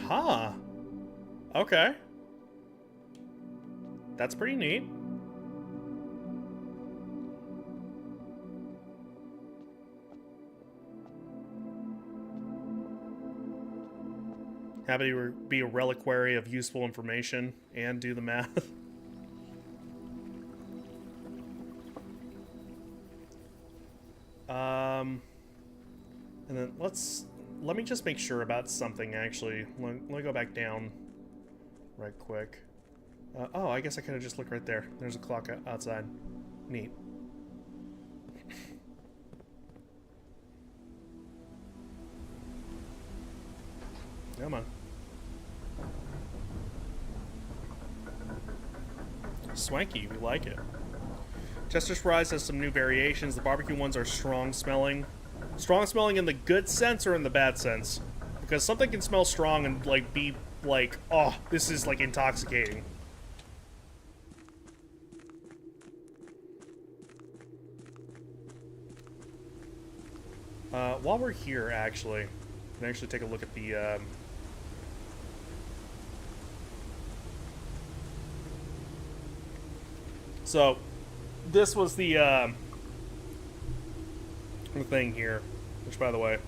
Huh. Okay. That's pretty neat. Have it be a reliquary of useful information and do the math. And then let me just make sure about something, actually. Let me go back down right quick. Oh, I guess I could have just looked right there. There's a clock outside. Neat. Come on. Swanky, we like it. Chester's Fries has some new variations. The barbecue ones are strong smelling. Strong smelling in the good sense or in the bad sense? Because something can smell strong and, like, be like, oh, this is, like, intoxicating. While we're here, actually, we can actually take a look at the, So, this was the thing here, which, by the way,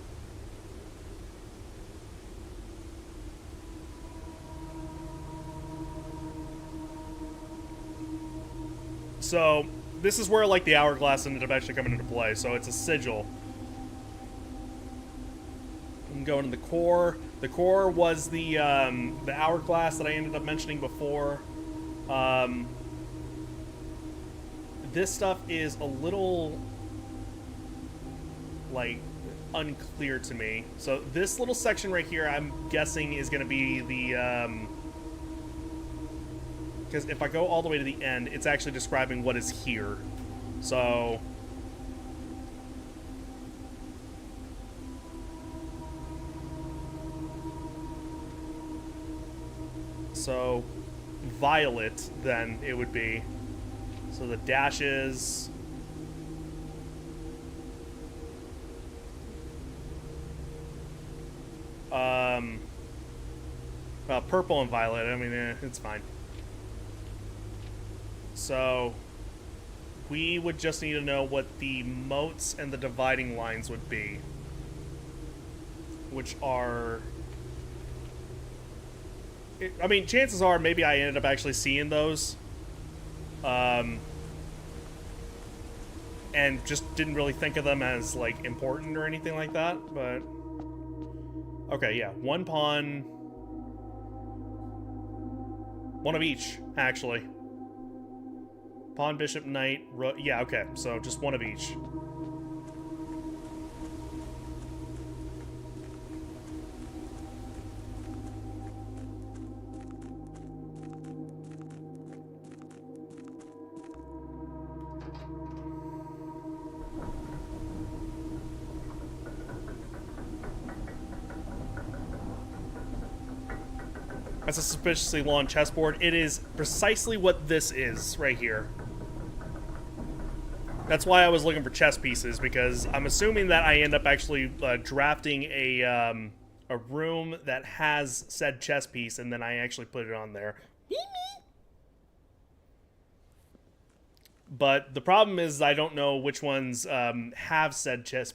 so this is where, like, the hourglass ended up actually coming into play. So it's a sigil. And go into the core. The core was the hourglass that I ended up mentioning before. This stuff is a little, like, unclear to me. So this little section right here, I'm guessing, is going to be the, because if I go all the way to the end, it's actually describing what is here. So... So, violet, then, it would be. So the dashes... Well, purple and violet, I mean, it's fine. So, we would just need to know what the moats and the dividing lines would be. Which are... I mean, chances are maybe I ended up actually seeing those. And and just didn't really think of them as like important or anything like that. But okay, yeah, one pawn, one of each actually. Pawn, bishop, knight, yeah, okay, so just one of each. That's a suspiciously long chessboard. It is precisely what this is right here. That's why I was looking for chess pieces, because I'm assuming that I end up actually drafting a room that has said chess piece, and then I actually put it on there. But the problem is I don't know which ones have said chess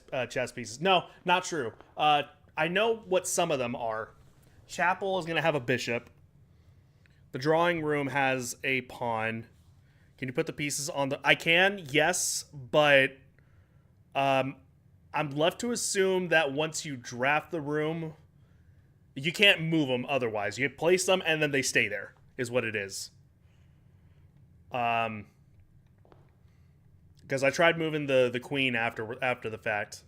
pieces. No, not true. I know what some of them are. Chapel is going to have a bishop. The drawing room has a pawn. Can you put the pieces on the... I can, yes, but I'm left to assume that once you draft the room, you can't move them otherwise. You place them and then they stay there, is what it is. Because I tried moving the queen after the fact.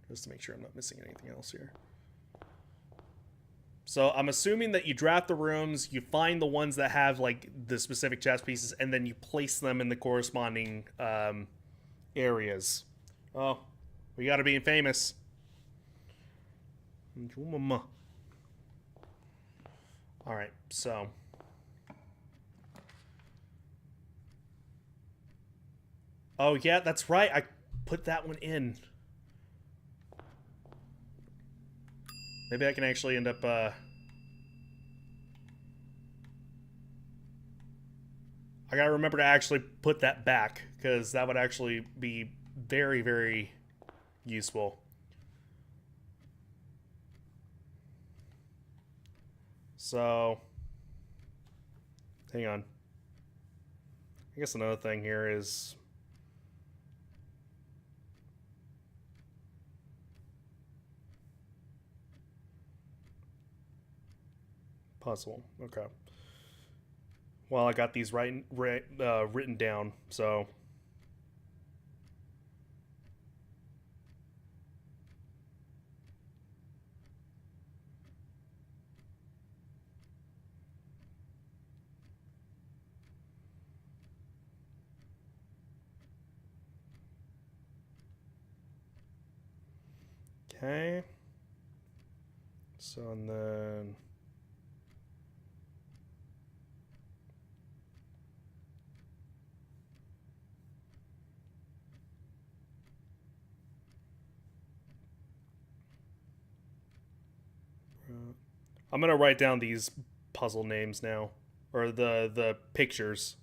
Just to make sure I'm not missing anything else here. So I'm assuming that you draft the rooms, you find the ones that have like the specific chess pieces, and then you place them in the corresponding areas. Oh, we gotta be famous. Alright, so... Oh yeah, that's right, I put that one in. Maybe I can actually end up, I gotta remember to actually put that back, because that would actually be very, very useful. So, hang on. I guess another thing here is... puzzle. Okay. Well, I got these written down, so... Okay. So, and then... I'm gonna write down these puzzle names now, or the pictures.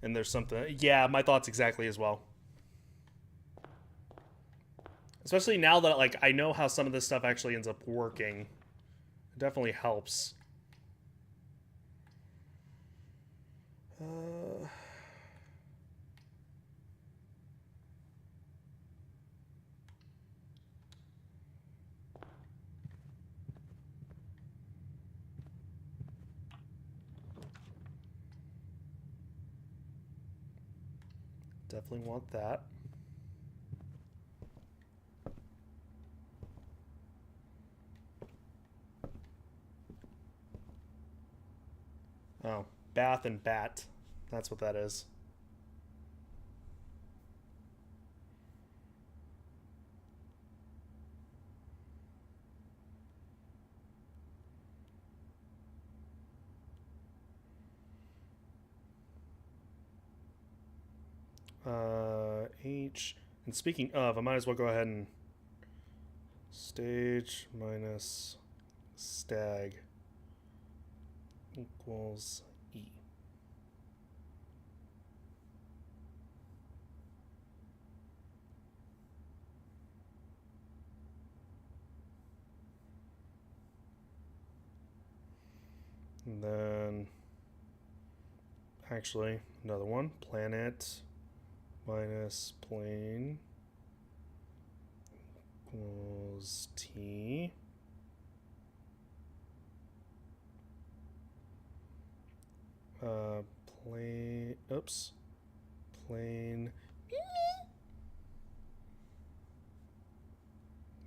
And there's something... Yeah, my thoughts exactly as well. Especially now that like I know how some of this stuff actually ends up working. It definitely helps. Definitely want that. Oh, bath and bat. That's what that is. H. And speaking of, I might as well go ahead and stage minus stag equals E. And then, actually, another one. Planet minus plane equals T. Plane, oops, plane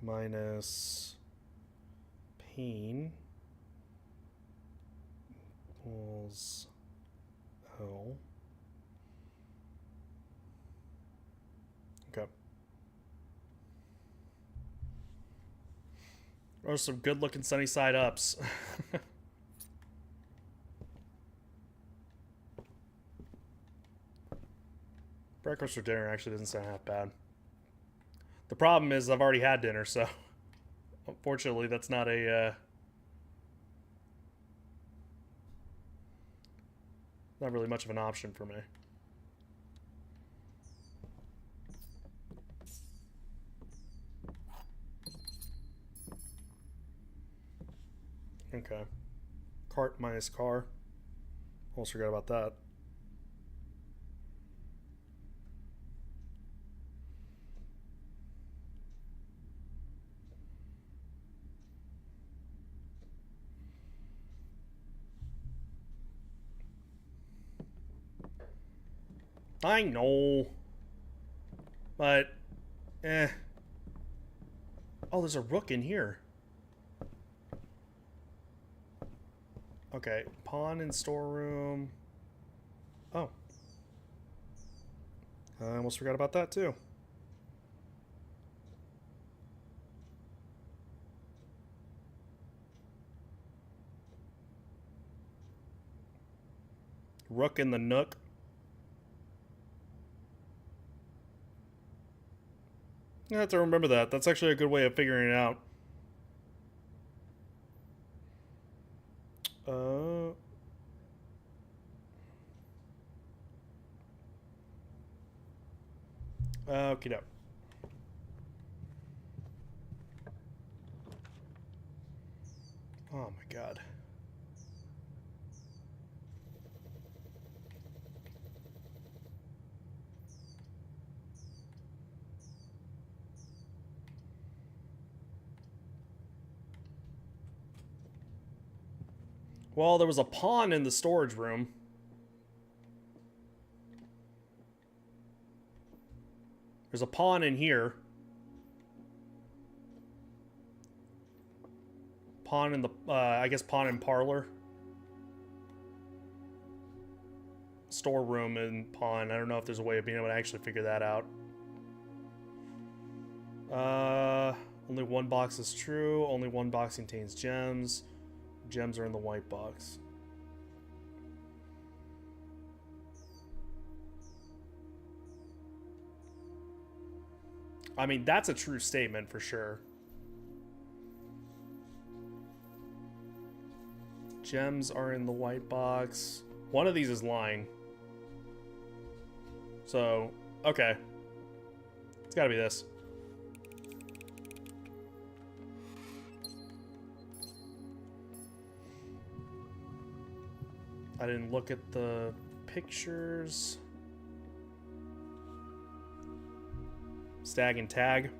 minus pane equals L. Okay. Those are some good looking sunny side ups. Breakfast for dinner actually doesn't sound half bad. The problem is I've already had dinner, so unfortunately that's not a not really much of an option for me. Okay. Cart minus car. Almost forgot about that. I know. But, eh. Oh, there's a rook in here. Okay, pawn in storeroom. Oh. I almost forgot about that too. Rook in the nook. I have to remember that. That's actually a good way of figuring it out. Okie doke. Oh my god. Well, there was a pawn in the storage room. There's a pawn in here. Pawn in the, I guess pawn in parlor. Storeroom and pawn. I don't know if there's a way of being able to actually figure that out. Only one box is true. Only one box contains gems. Gems are in the white box. I mean, that's a true statement for sure. Gems are in the white box. One of these is lying. So, okay. It's gotta be this. I didn't look at the pictures. Stag and tag.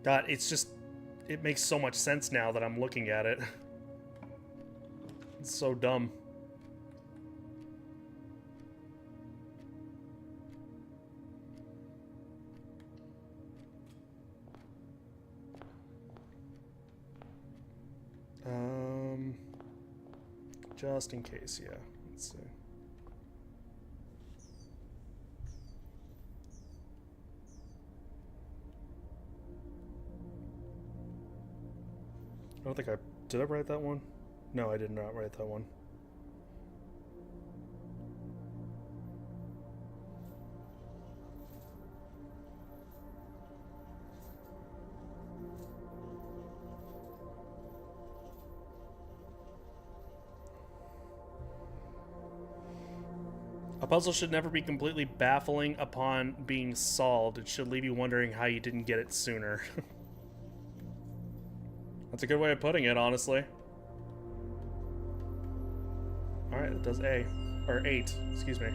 God, it's just, it makes so much sense now that I'm looking at it. It's so dumb. Just in case, yeah. Let's see. I don't think I Did I write that one? No, I did not write that one. A puzzle should never be completely baffling upon being solved. It should leave you wondering how you didn't get it sooner. That's a good way of putting it, honestly. Alright, that does A. Or 8, excuse me.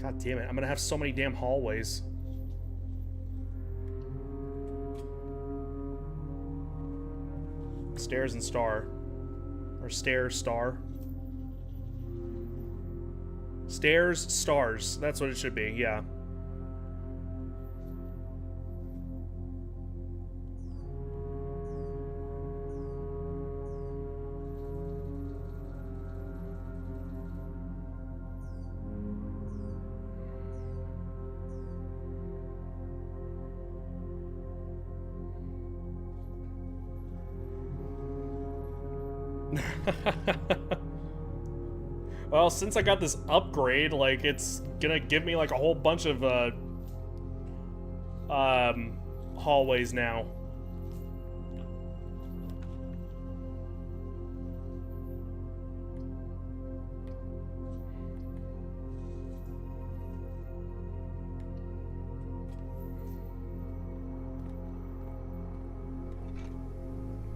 God damn it, I'm gonna have so many damn hallways. Stairs and star. Or stairs, star. Stairs, stars. That's what it should be, yeah. Well, since I got this upgrade, like, it's gonna give me, like, a whole bunch of, hallways now.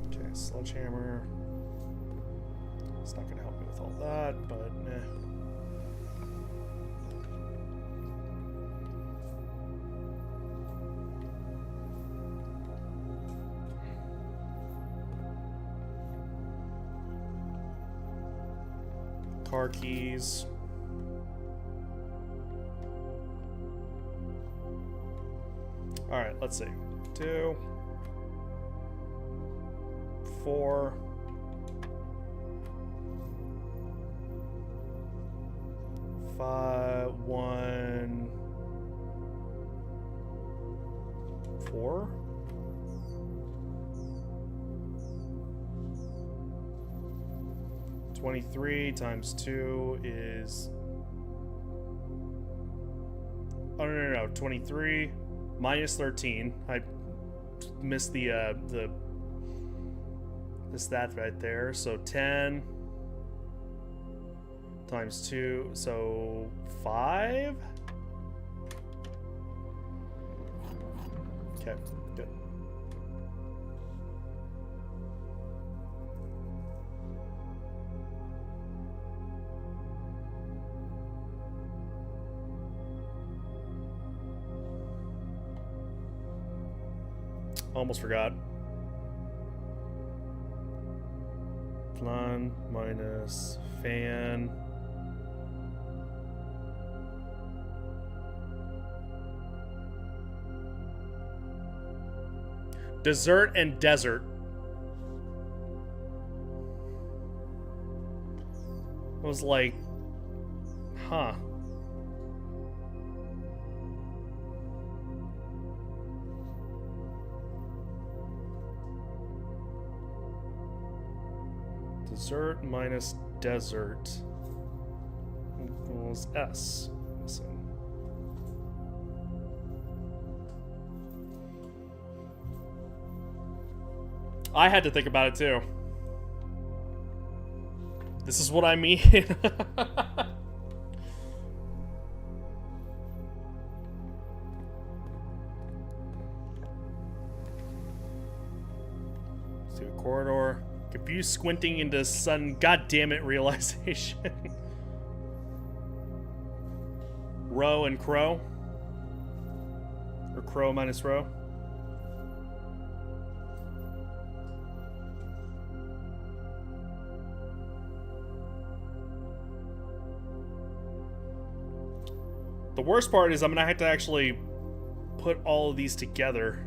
Okay, sledgehammer. It's not gonna help me with all that, but eh. Car keys. All right, let's see. 2, 4. 5, 1, 4. $23 times 2 is... Oh, no. 23 minus 13. I missed the that right there. So 10... times 2, so 5? Okay, good. Almost forgot. Plan minus fan. Dessert and desert. I was like, huh. Dessert minus desert equals S. I had to think about it too. This is what I mean. Let's do a corridor. Confused squinting into sudden goddammit realization. Row and crow. Or crow minus row. The worst part is I'm gonna have to actually put all of these together.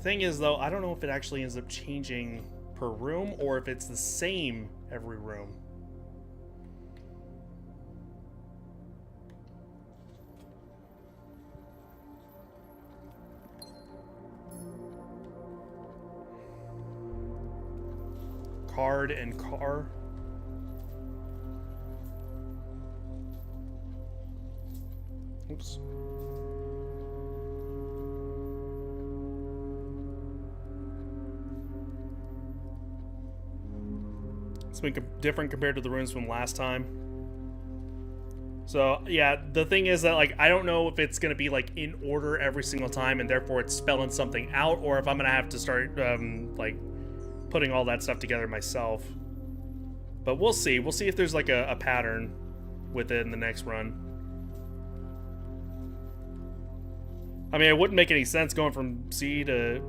Thing is, though, I don't know if it actually ends up changing per room or if it's the same every room. Card and car. Oops. It's been different compared to the rooms from last time. So, yeah, the thing is that, like, I don't know if it's going to be, like, in order every single time and therefore it's spelling something out, or if I'm going to have to start, like, putting all that stuff together myself. But we'll see. We'll see if there's, like, a pattern with it in the next run. I mean, it wouldn't make any sense going from C to...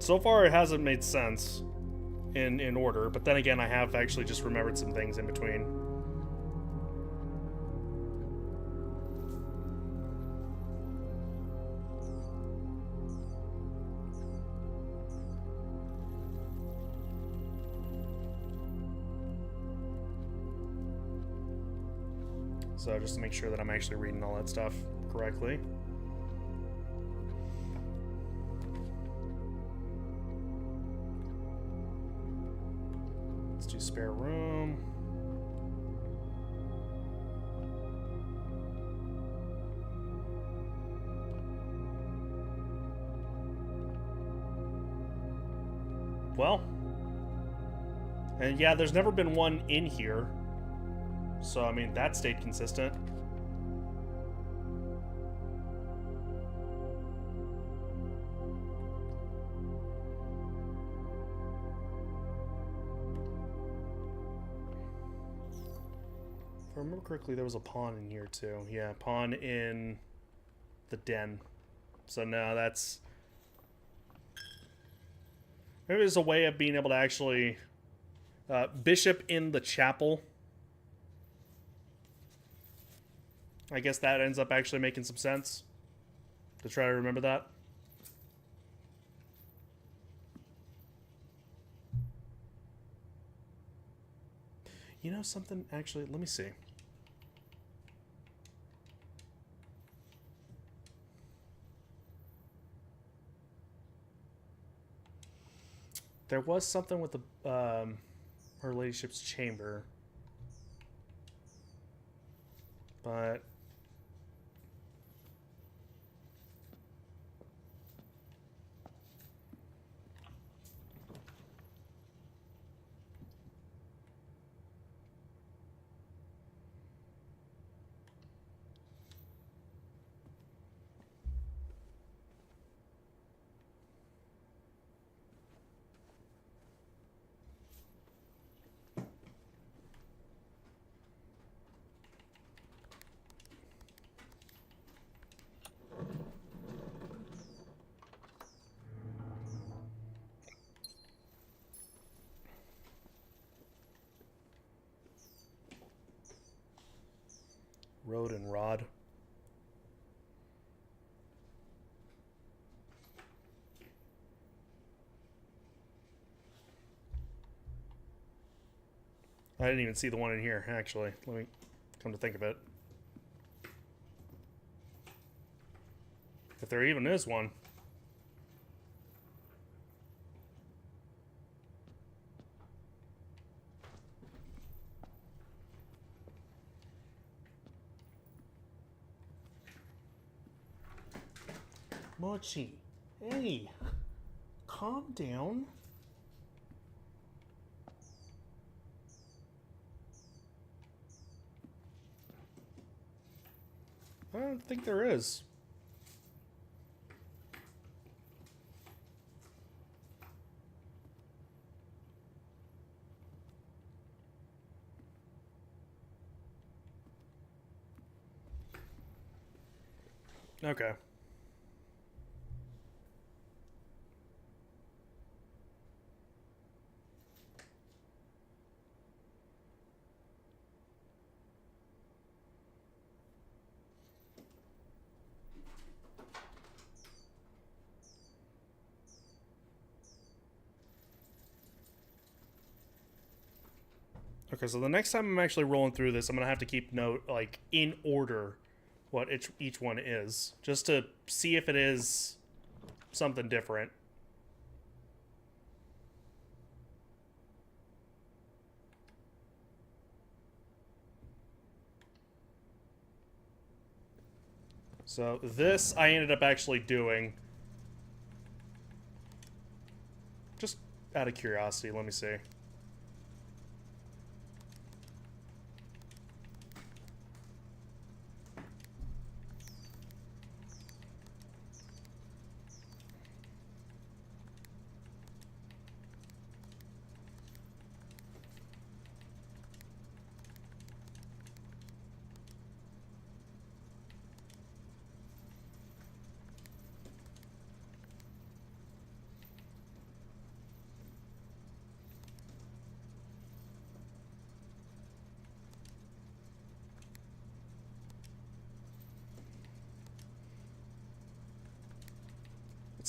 So far, it hasn't made sense in order, but then again, I have actually just remembered some things in between. So just to make sure that I'm actually reading all that stuff correctly. Let's do spare room. Well, and yeah, there's never been one in here. So, I mean, that stayed consistent. If I remember correctly, there was a pawn in here, too. Yeah, pawn in the den. So, no, that's... Maybe there's a way of being able to actually... bishop in the chapel. I guess that ends up actually making some sense to try to remember that. You know something? Actually, let me see. There was something with the Her Ladyship's chamber, but Road and Rod. I didn't even see the one in here, actually. Let me come to think of it. If there even is one. Mochi, hey, calm down. I don't think there is. Okay. Okay, so the next time I'm actually rolling through this, I'm gonna have to keep note, like, in order, what each one is, just to see if it is something different. So this I ended up actually doing. Just out of curiosity, let me see.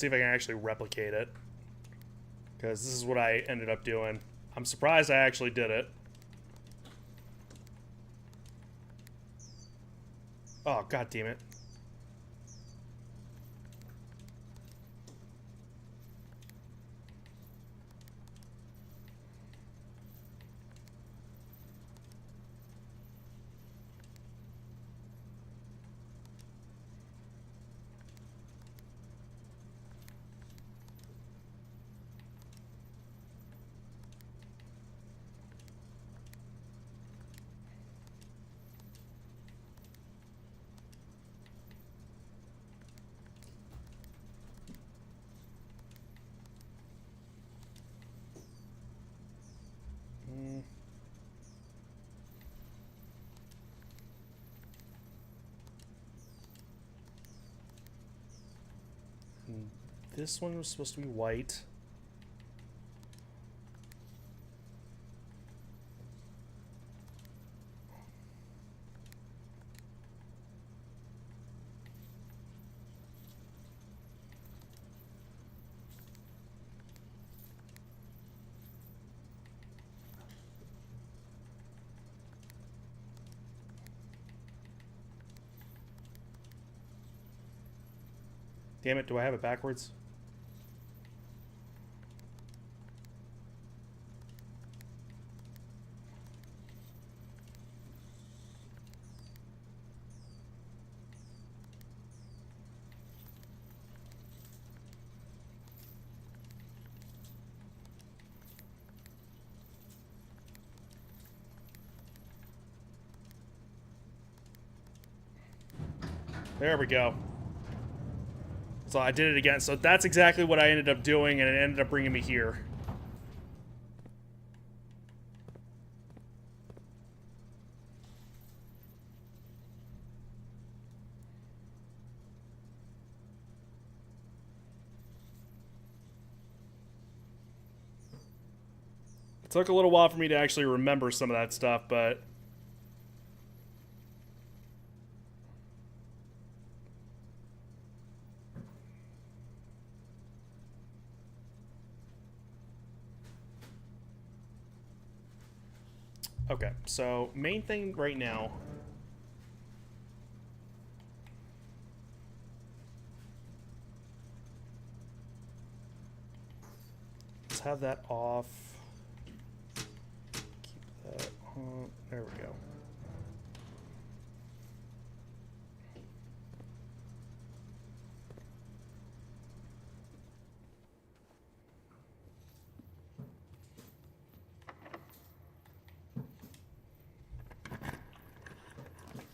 Let's see if I can actually replicate it. Because this is what I ended up doing. I'm surprised I actually did it. Oh, god damn it. This one was supposed to be white. Damn it, do I have it backwards? There we go. So I did it again. So that's exactly what I ended up doing, and it ended up bringing me here. It took a little while for me to actually remember some of that stuff, but... Okay, so main thing right now... Let's have that off. Keep that on. There we go.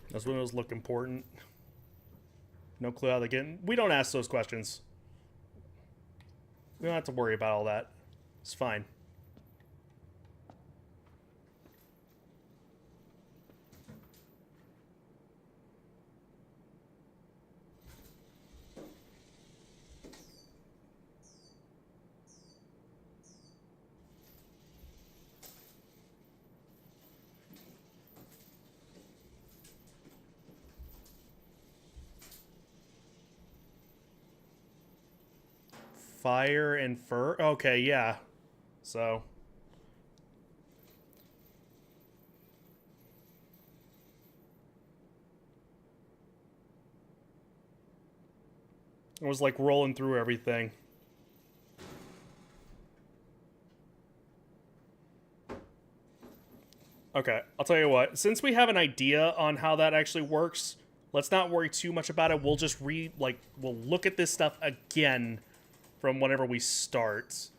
Those windows look important. No clue how they get in. We don't ask those questions. We don't have to worry about all that. It's fine. Fire and fur. Okay, yeah. So I was like rolling through everything. Okay, I'll tell you what. Since we have an idea on how that actually works, let's not worry too much about it. We'll just we'll look at this stuff again from whenever we start.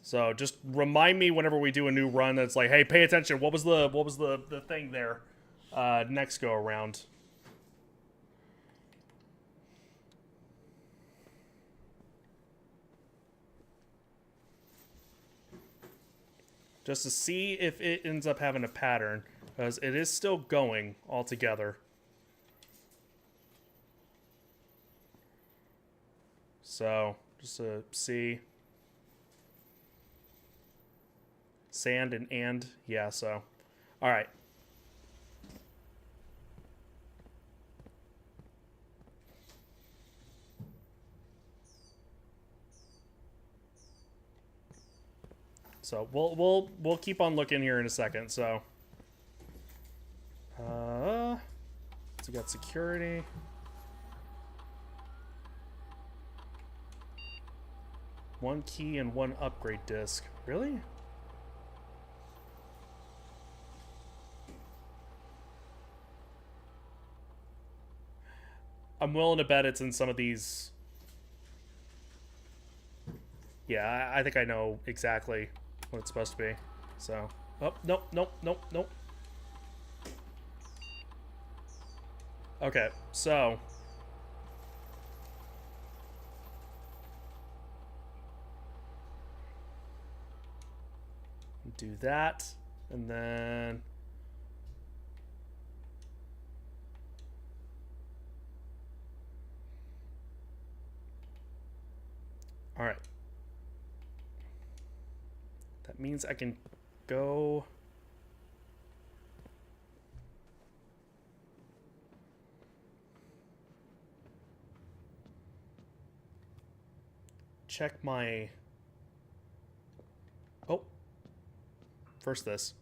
So just remind me whenever we do a new run that's like, hey, pay attention. What was the thing there? Next go around. Just to see if it ends up having a pattern, because it is still going altogether. So, just to see. Sand and, yeah, so. Alright. So we'll keep on looking here in a second. So, so we got security. One key and one upgrade disc. Really? I'm willing to bet it's in some of these. Yeah, I think I know exactly what it's supposed to be. So, oh, nope, nope, nope, nope. Okay, so. Do that, and then. All right. That means I can go. Check my. Oh. First this.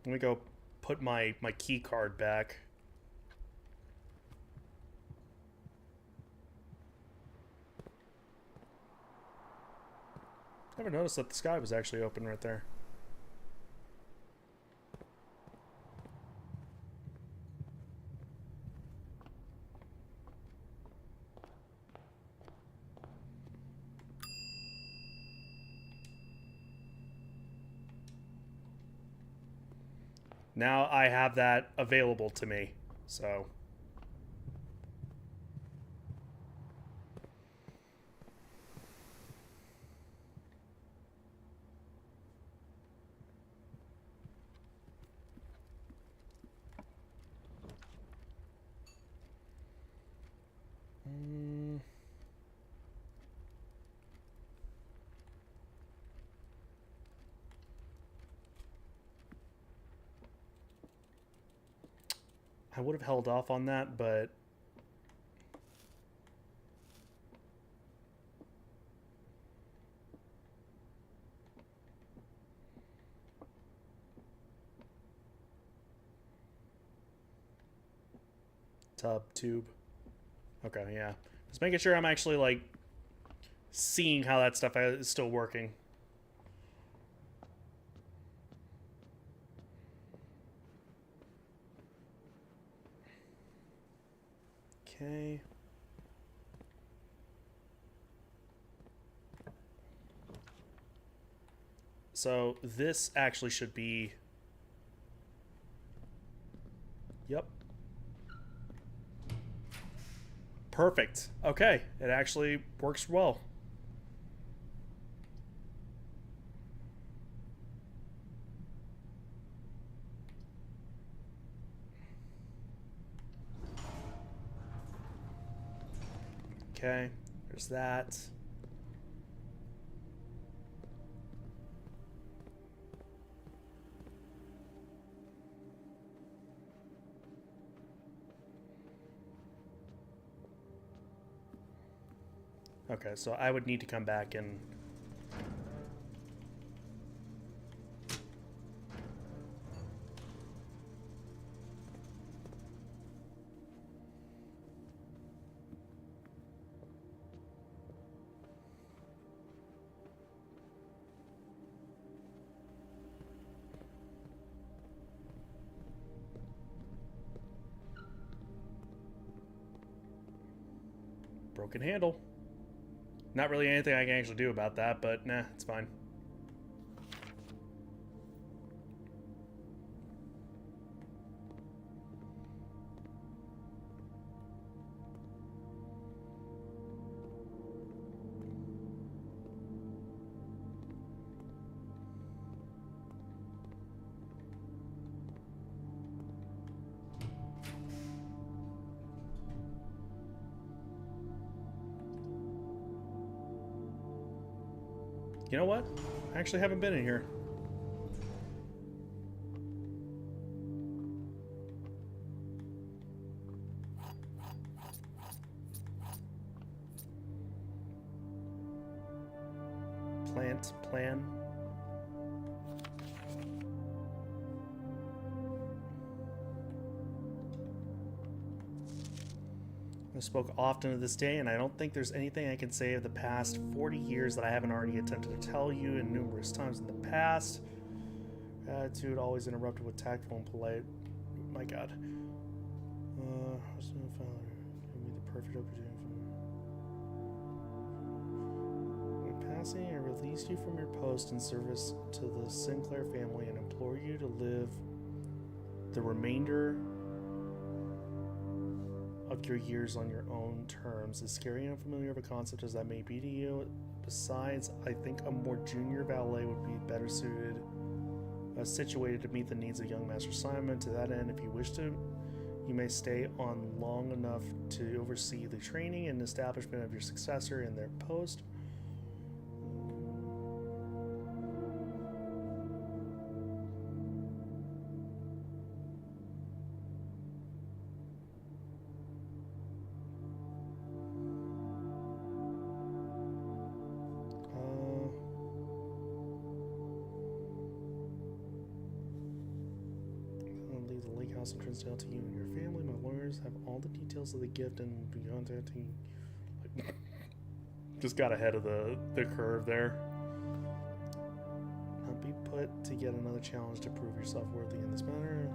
Let me go put my key card back. Never noticed that the sky was actually open right there. Now I have that available to me, so. I would have held off on that, but tube. Okay, yeah. Just making sure I'm actually like seeing how that stuff is still working. Okay. So this actually should be. Yep. Perfect. Okay, it actually works well. Okay, there's that. Okay, so I would need to come back and... Broken handle. Not really anything I can actually do about that, but nah, it's fine. You know what? I actually haven't been in here. Plan. I spoke often of this day, and I don't think there's anything I can say of the past 40 years that I haven't already attempted to tell you in numerous times in the past. Attitude always interrupted with tactful and polite. My God. Give me the perfect opportunity. When passing, I release you from your post in service to the Sinclair family and implore you to live the remainder of your years on your own terms. As scary and unfamiliar of a concept as that may be to you, besides, I think a more junior valet would be better situated to meet the needs of young Master Simon. To that end, if you wish to, you may stay on long enough to oversee the training and establishment of your successor in their post. House of Trinsdale to you and your family. My lawyers have all the details of the gift and will be contacting you. Just got ahead of the curve there. Not be put to yet another challenge to prove yourself worthy in this matter.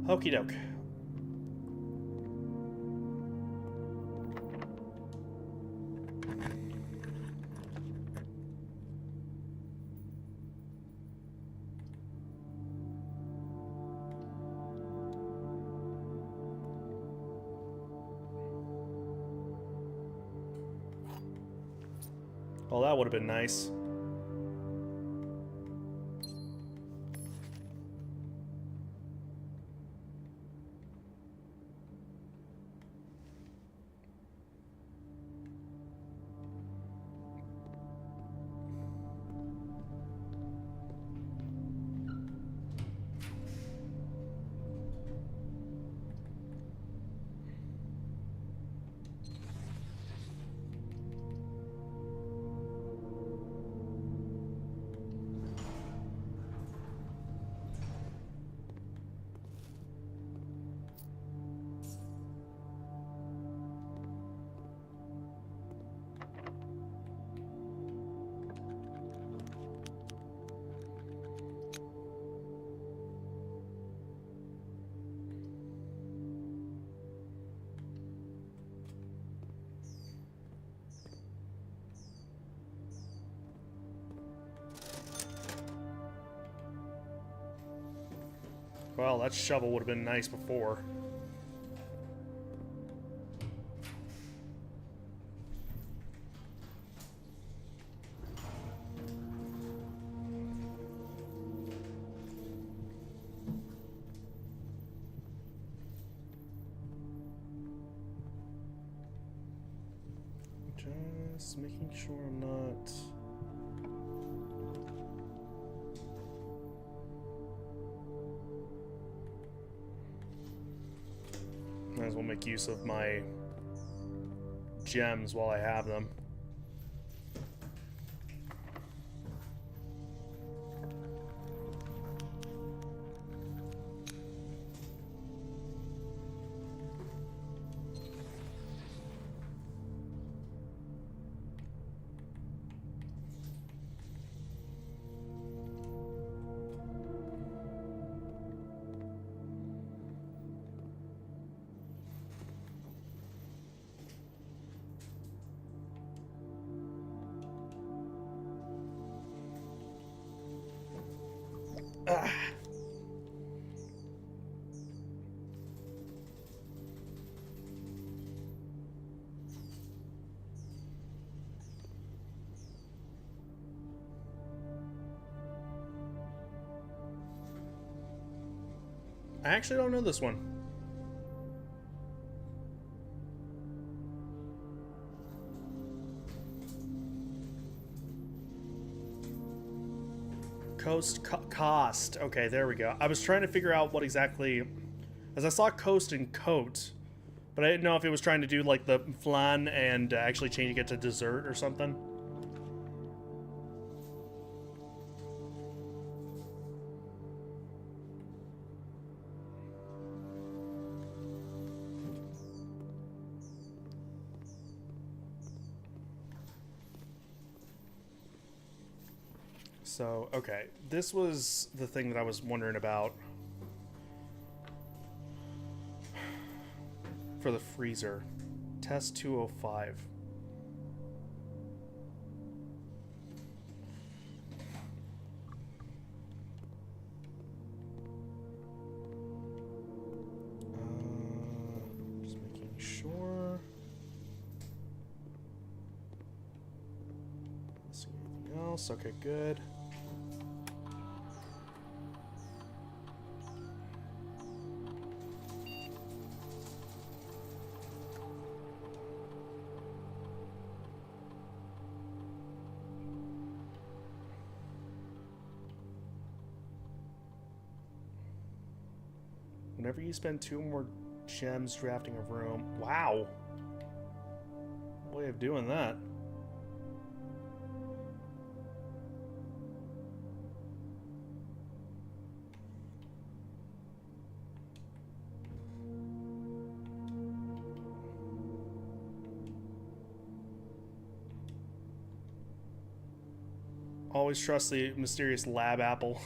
Okie doke. Well, that would have been nice. Well, that shovel would have been nice before. Just making sure I'm not... Might as well make use of my gems while I have them. Ah. I actually don't know this one. Cost. Okay, there we go. I was trying to figure out what exactly, as I saw coast and coat, but I didn't know if it was trying to do like the flan and actually changing it to dessert or something. So, okay, this was the thing that I was wondering about for the freezer. Test 205. Just making sure. Let's see anything else. Okay, good. Whenever you spend 2 more gems drafting a room. Wow. Way of doing that. Always trust the mysterious lab apple.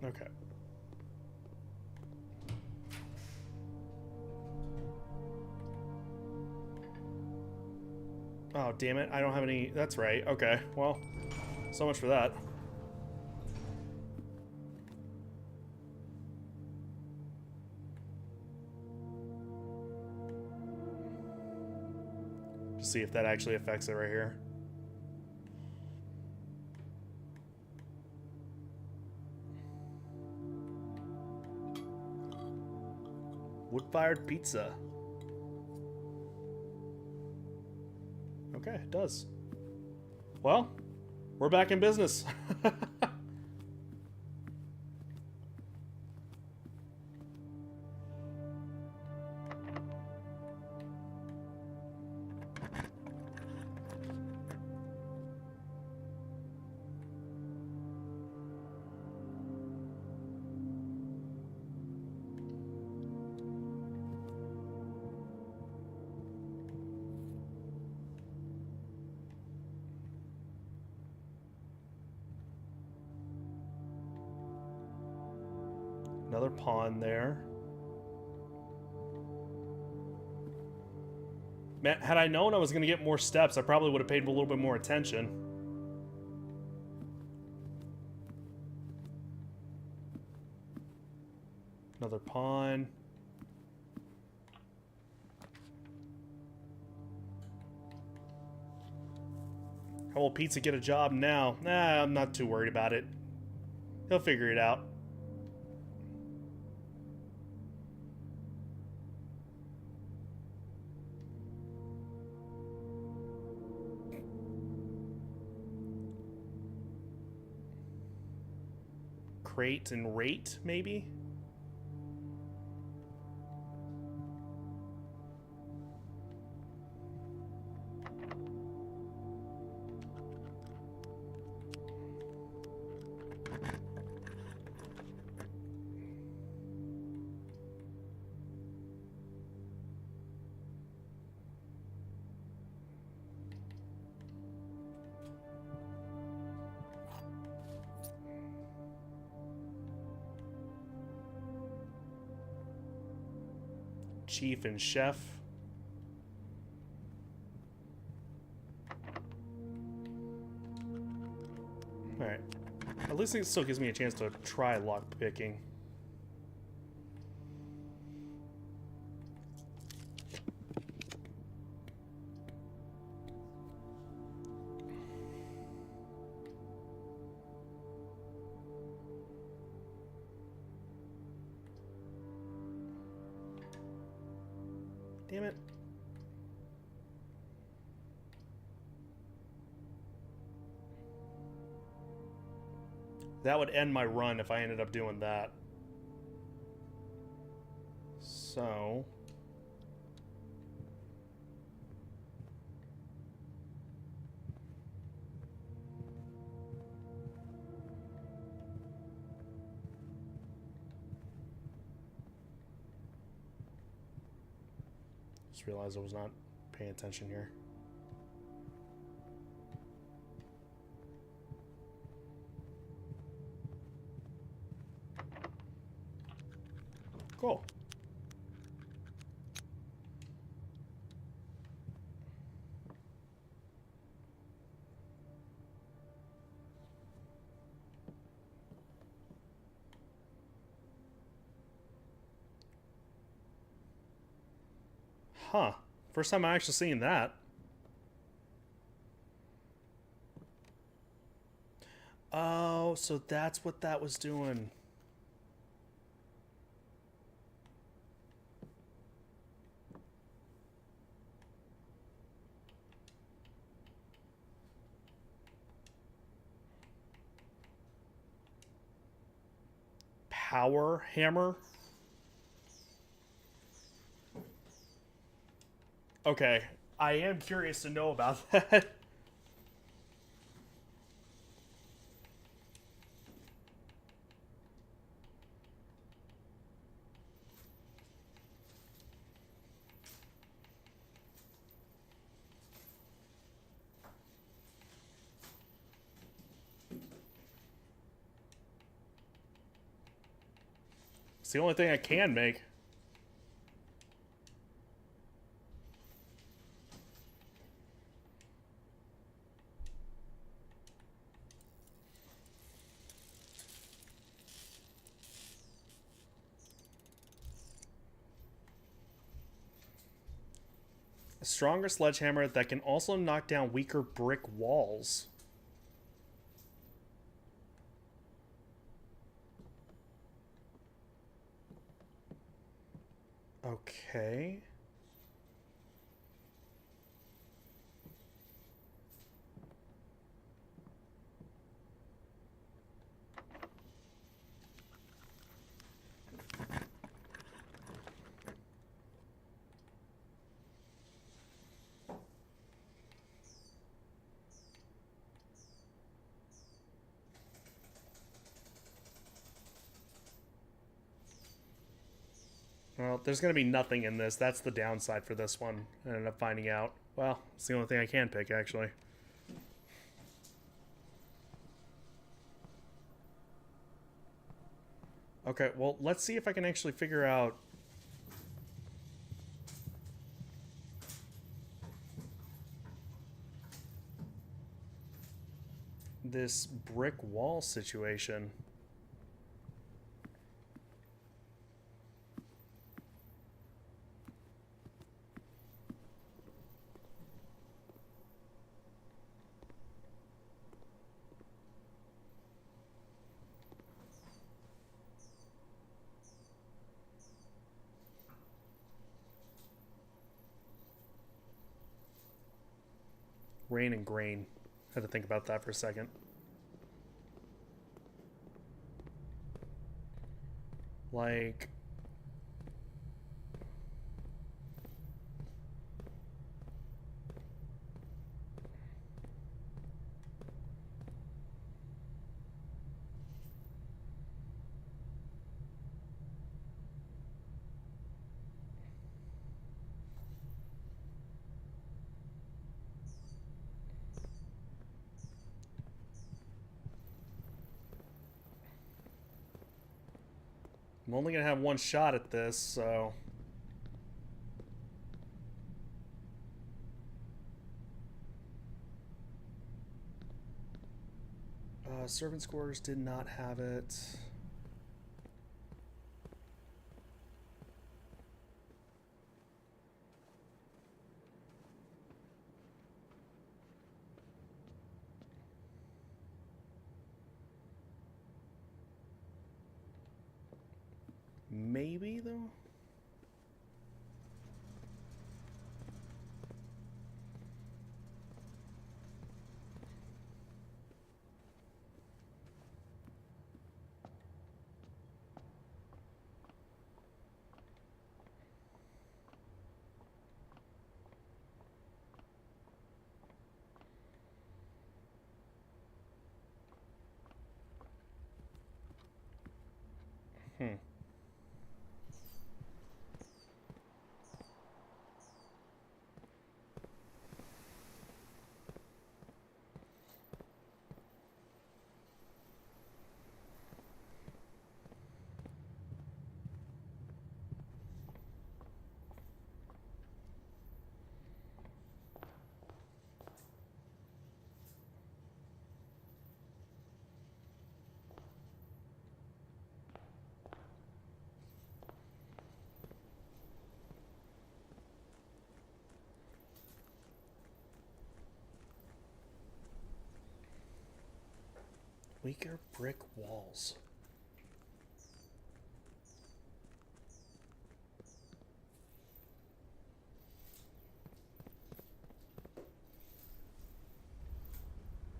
Okay. Oh, damn it. I don't have any... That's right. Okay. Well, so much for that. Just see if that actually affects it right here. Wood-fired pizza. Okay, it does. Well, we're back in business. Another pawn there. Man, had I known I was going to get more steps, I probably would have paid a little bit more attention. Another pawn. How will Pizza get a job now? Nah, I'm not too worried about it. He'll figure it out. crate and rate, maybe? Chief and chef. Alright. At least it still gives me a chance to try lock picking. Damn it. That would end my run if I ended up doing that. So... Just realized I was not paying attention here. Cool. Huh. First time I actually seen that. Oh, so that's what that was doing. Power hammer? Okay, I am curious to know about that. It's the only thing I can make. A stronger sledgehammer that can also knock down weaker brick walls. Okay. Well, there's going to be nothing in this. That's the downside for this one. I ended up finding out. Well, it's the only thing I can pick, actually. Okay, well, let's see if I can actually figure out... this brick wall situation. Rain and grain. Had to think about that for a second. Like... I'm only gonna have one shot at this, so... servant quarters did not have it. Maybe, though? Hmm. Weaker brick walls.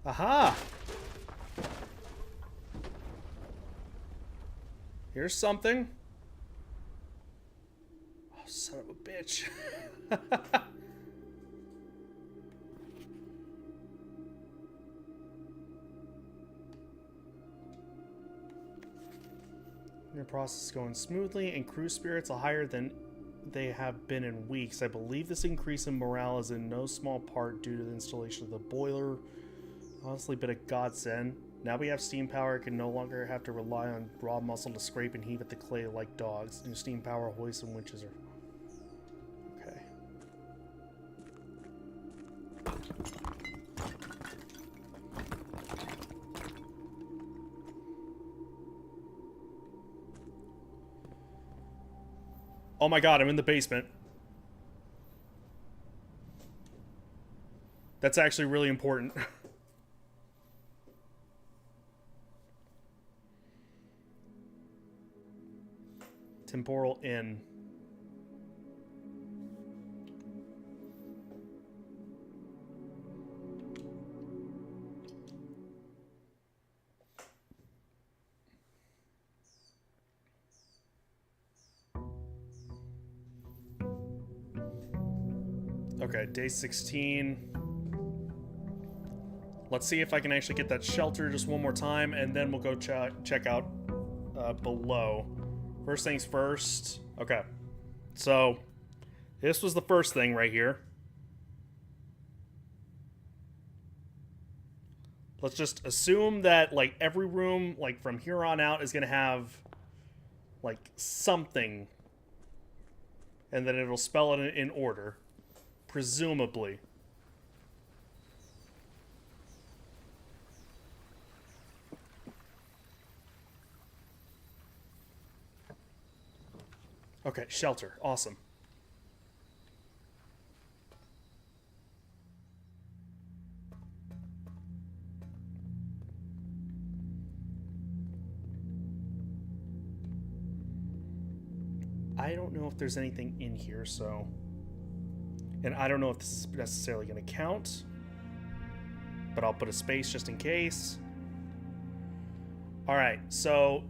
Aha! Here's something. Oh, son of a bitch. Your process is going smoothly, and crew spirits are higher than they have been in weeks. I believe this increase in morale is in no small part due to the installation of the boiler. Honestly, been a godsend. Now we have steam power, can no longer have to rely on raw muscle to scrape and heave at the clay like dogs. New steam power hoists and winches are... Okay. Oh my god, I'm in the basement. That's actually really important. Temporal in. Okay, day 16. Let's see if I can actually get that shelter just one more time, and then we'll go check out below. First things first. Okay. So, this was the first thing right here. Let's just assume that, like, every room, like, from here on out is going to have, like, something. And then it'll spell it in order. Presumably. Okay, shelter. Awesome. I don't know if there's anything in here, so... And I don't know if this is necessarily going to count. But I'll put a space just in case. Alright, so...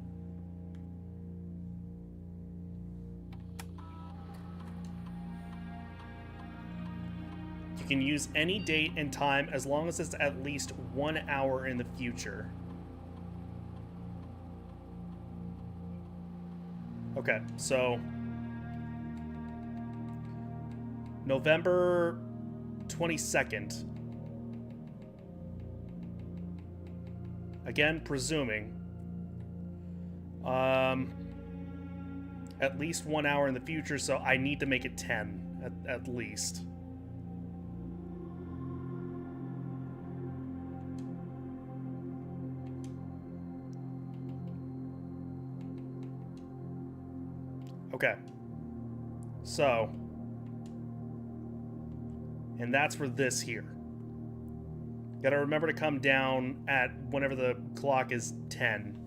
can use any date and time as long as it's at least 1 hour in the future. Okay, so November 22nd. Again, presuming. At least 1 hour in the future, so I need to make it 10 at least. Okay. So, and that's for this here. Gotta remember to come down at whenever the clock is 10.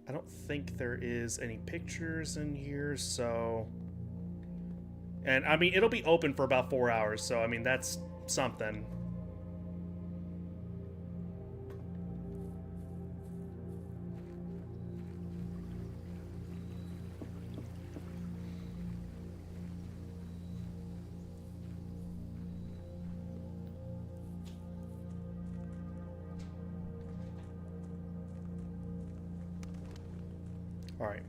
I don't think there is any pictures in here, so... And, I mean, it'll be open for about 4 hours, so, I mean, that's something. All right.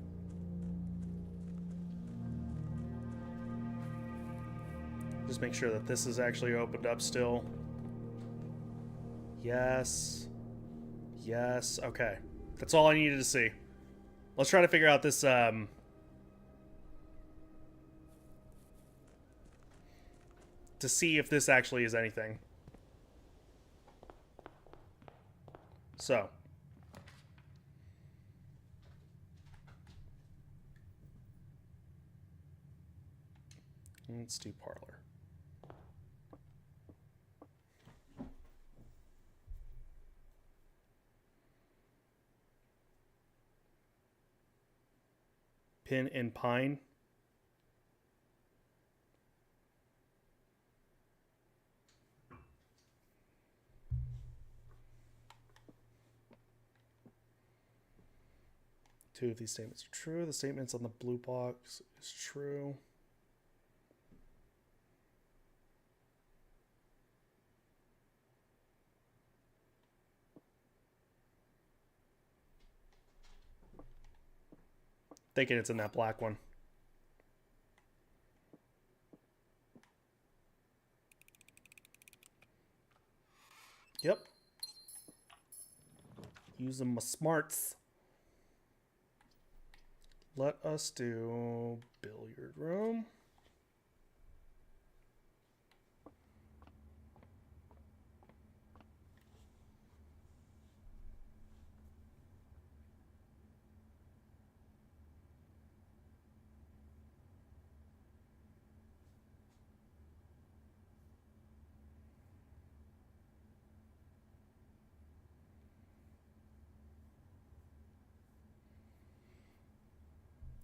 Just make sure that this is actually opened up still. Yes. Yes. Okay. That's all I needed to see. Let's try to figure out this, to see if this actually is anything. So. Let's do parlor. Pin and pine. Two of these statements are true. The statements on the blue box is true. Thinking it's in that black one. Yep. Using my smarts. Let us do billiard room.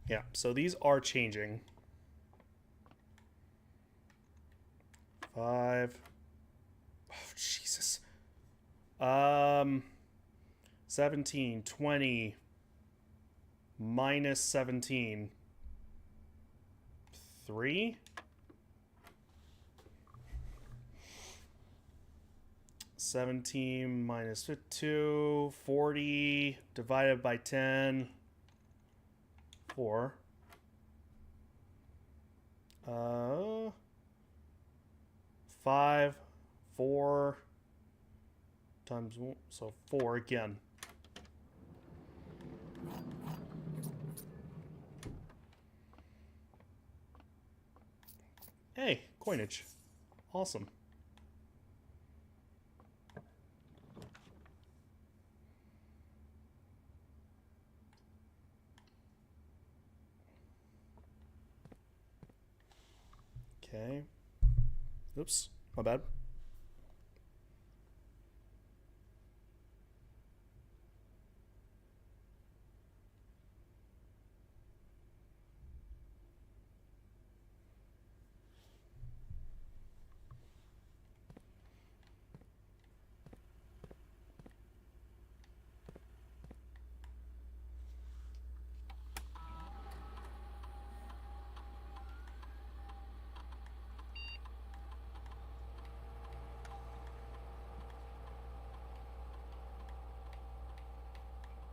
Yeah, so these are changing. 5. Oh, Jesus. 17, 20, minus 17. 3. 17 minus 2, 40 divided by 10. 4. 5, 4 times 1, so 4 again. Hey, coinage. Awesome. Okay. Oops, my bad.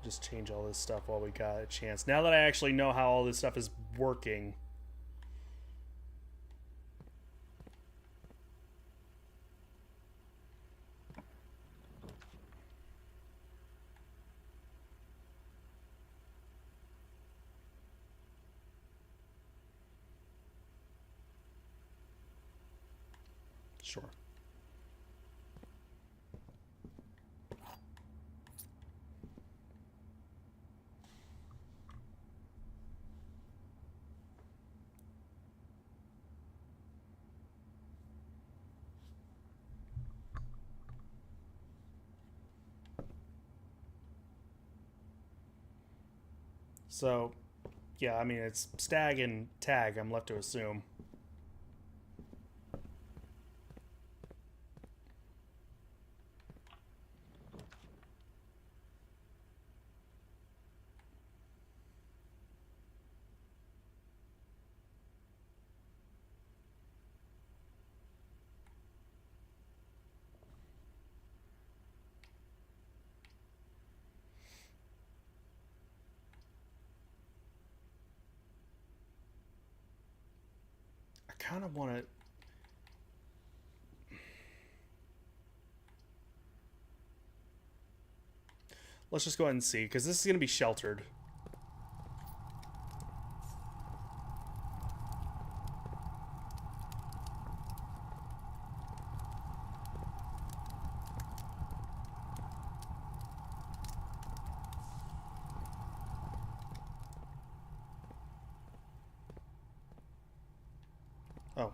just change all this stuff while we got a chance. Now that I actually know how all this stuff is working. Sure. So, yeah, I mean, it's stag and tag, I'm left to assume. I kind of want to... Let's just go ahead and see, because this is going to be sheltered. Oh.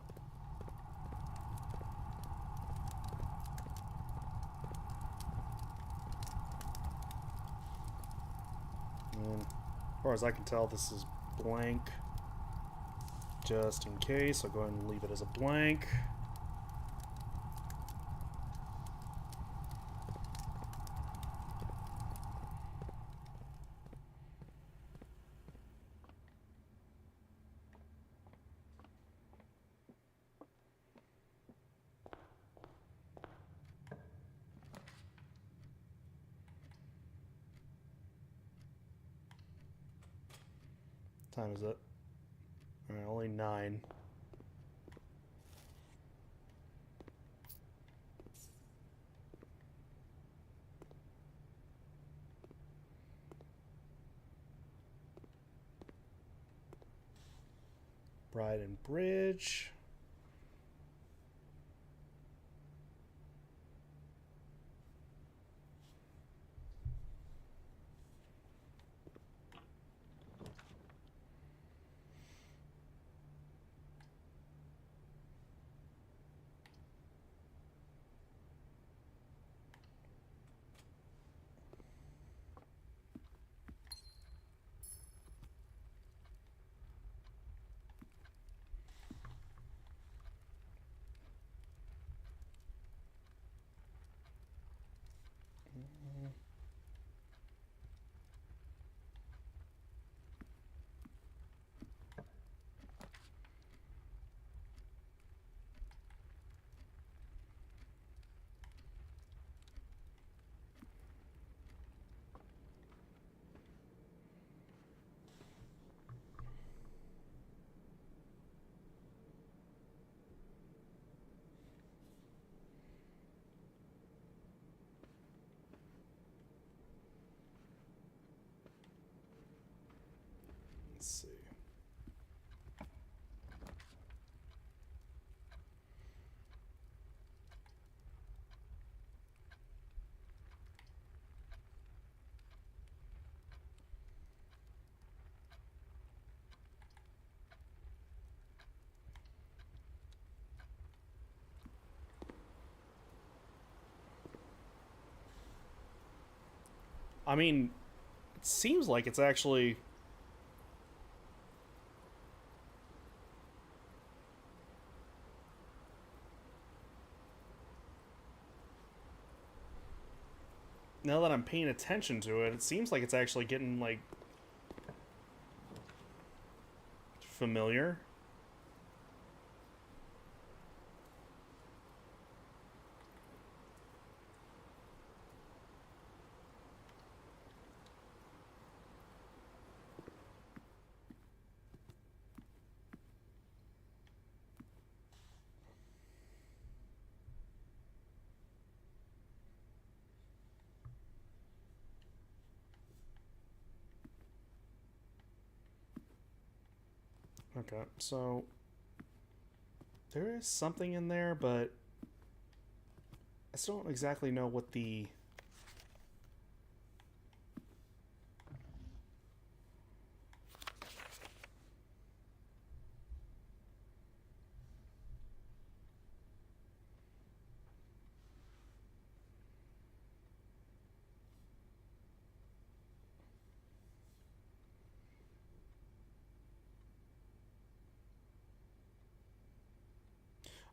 And as far as I can tell, this is blank. Just in case, I'll go ahead and leave it as a blank. What time is it? Alright, only 9. Bride and Bridge. Let's see. I mean, it seems like it's actually... Now that I'm paying attention to it, it seems like it's actually getting, like, familiar. Okay, so there is something in there, but I still don't exactly know what the...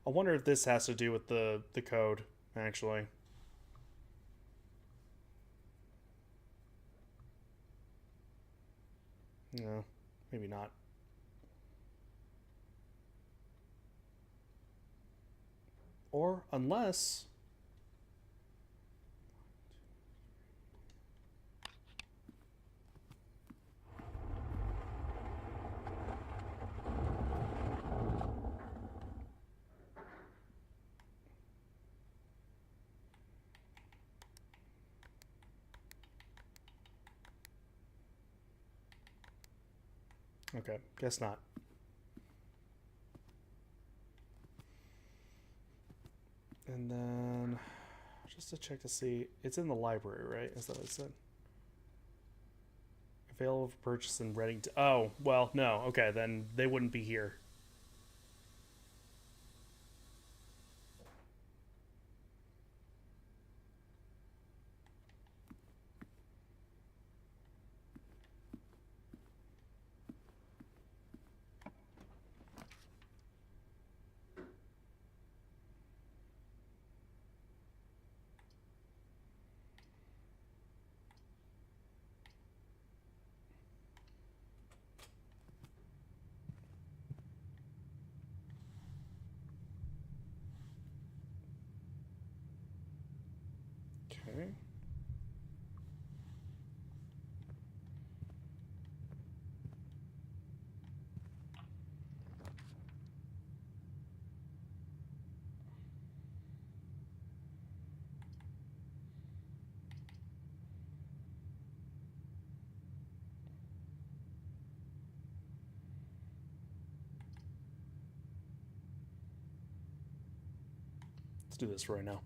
I wonder if this has to do with the code, actually. No, maybe not. Or unless... Okay, guess not. And then, just to check to see, it's in the library, right? Is that what it said? Available for purchase and ready to... Oh, well, no. Okay, then they wouldn't be here. Okay. Let's do this right now.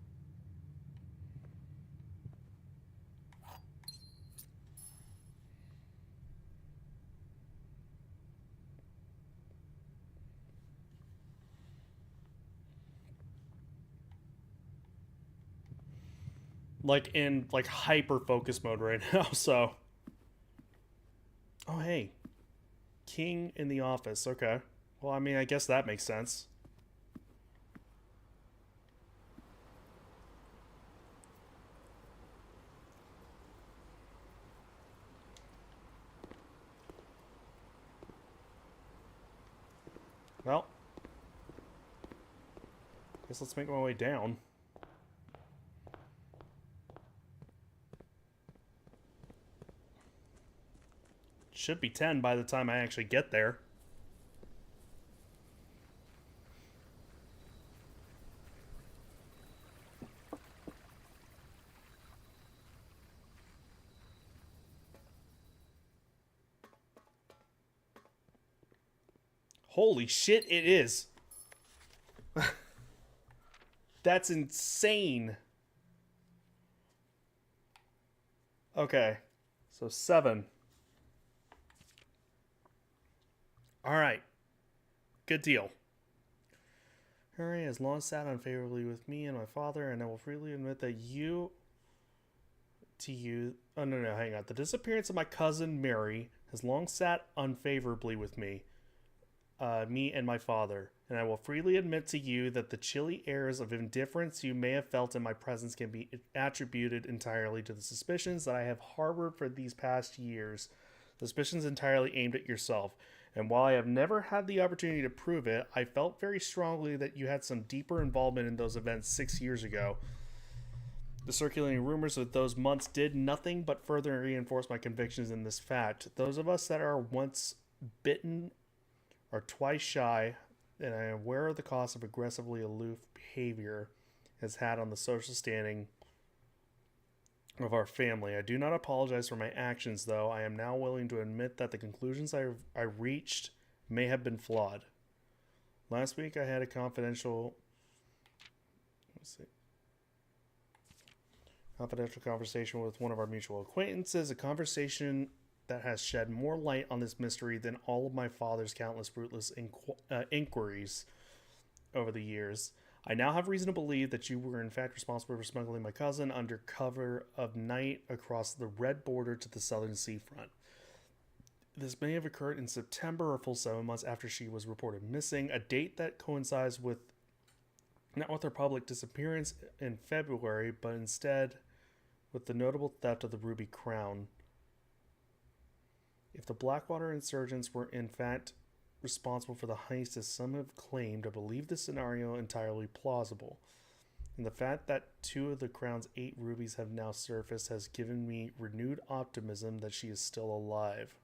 Like in like hyper focus mode right now, so... Oh, hey. King in the office. Okay. Well, I mean, I guess that makes sense. Well, guess let's make my way down. Should be 10 by the time I actually get there. Holy shit, it is. That's insane. Okay, so 7. Alright, good deal. Harry has long sat unfavorably with me and my father, and I will freely admit that oh, no, hang on. The disappearance of my cousin Mary has long sat unfavorably with me. Me and my father, and I will freely admit to you that the chilly airs of indifference you may have felt in my presence can be attributed entirely to the suspicions that I have harbored for these past years, suspicions entirely aimed at yourself. And while I have never had the opportunity to prove it, I felt very strongly that you had some deeper involvement in those events 6 years ago. The circulating rumors of those months did nothing but further reinforce my convictions in this fact. Those of us that are once bitten are twice shy, and I am aware of the cost of aggressively aloof behavior has had on the social standing of our family. I do not apologize for my actions, though. I am now willing to admit that the conclusions I reached may have been flawed. Last week I had a confidential conversation with one of our mutual acquaintances, a conversation that has shed more light on this mystery than all of my father's countless fruitless inquiries over the years. I now have reason to believe that you were in fact responsible for smuggling my cousin under cover of night across the red border to the southern seafront. This may have occurred in September, a full 7 months after she was reported missing, a date that coincides with not with her public disappearance in February, but instead with the notable theft of the Ruby Crown. If the Blackwater insurgents were in fact responsible for the heist as some have claimed, I believe this scenario entirely plausible. And the fact that 2 of the Crown's 8 rubies have now surfaced has given me renewed optimism that she is still alive.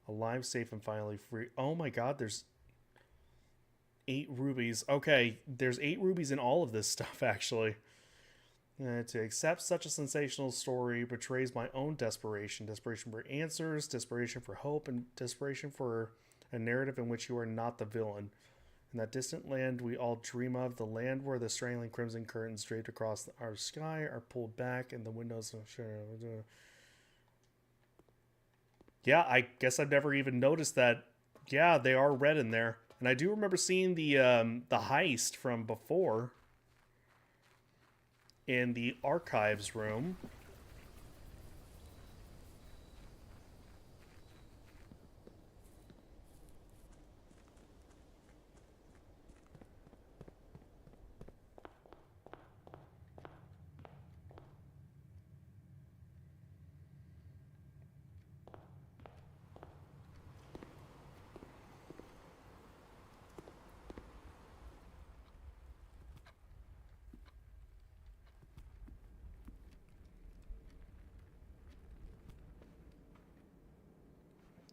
Alive, safe, and finally free. Oh my god, there's 8 rubies. Okay, there's 8 rubies in all of this stuff, actually. To accept such a sensational story betrays my own desperation. Desperation for answers, desperation for hope, and desperation for a narrative in which you are not the villain. In that distant land we all dream of, the land where the strangling crimson curtains draped across our sky are pulled back and the windows... Yeah, I guess I've never even noticed that. Yeah, they are red in there. And I do remember seeing the heist from before in the archives room.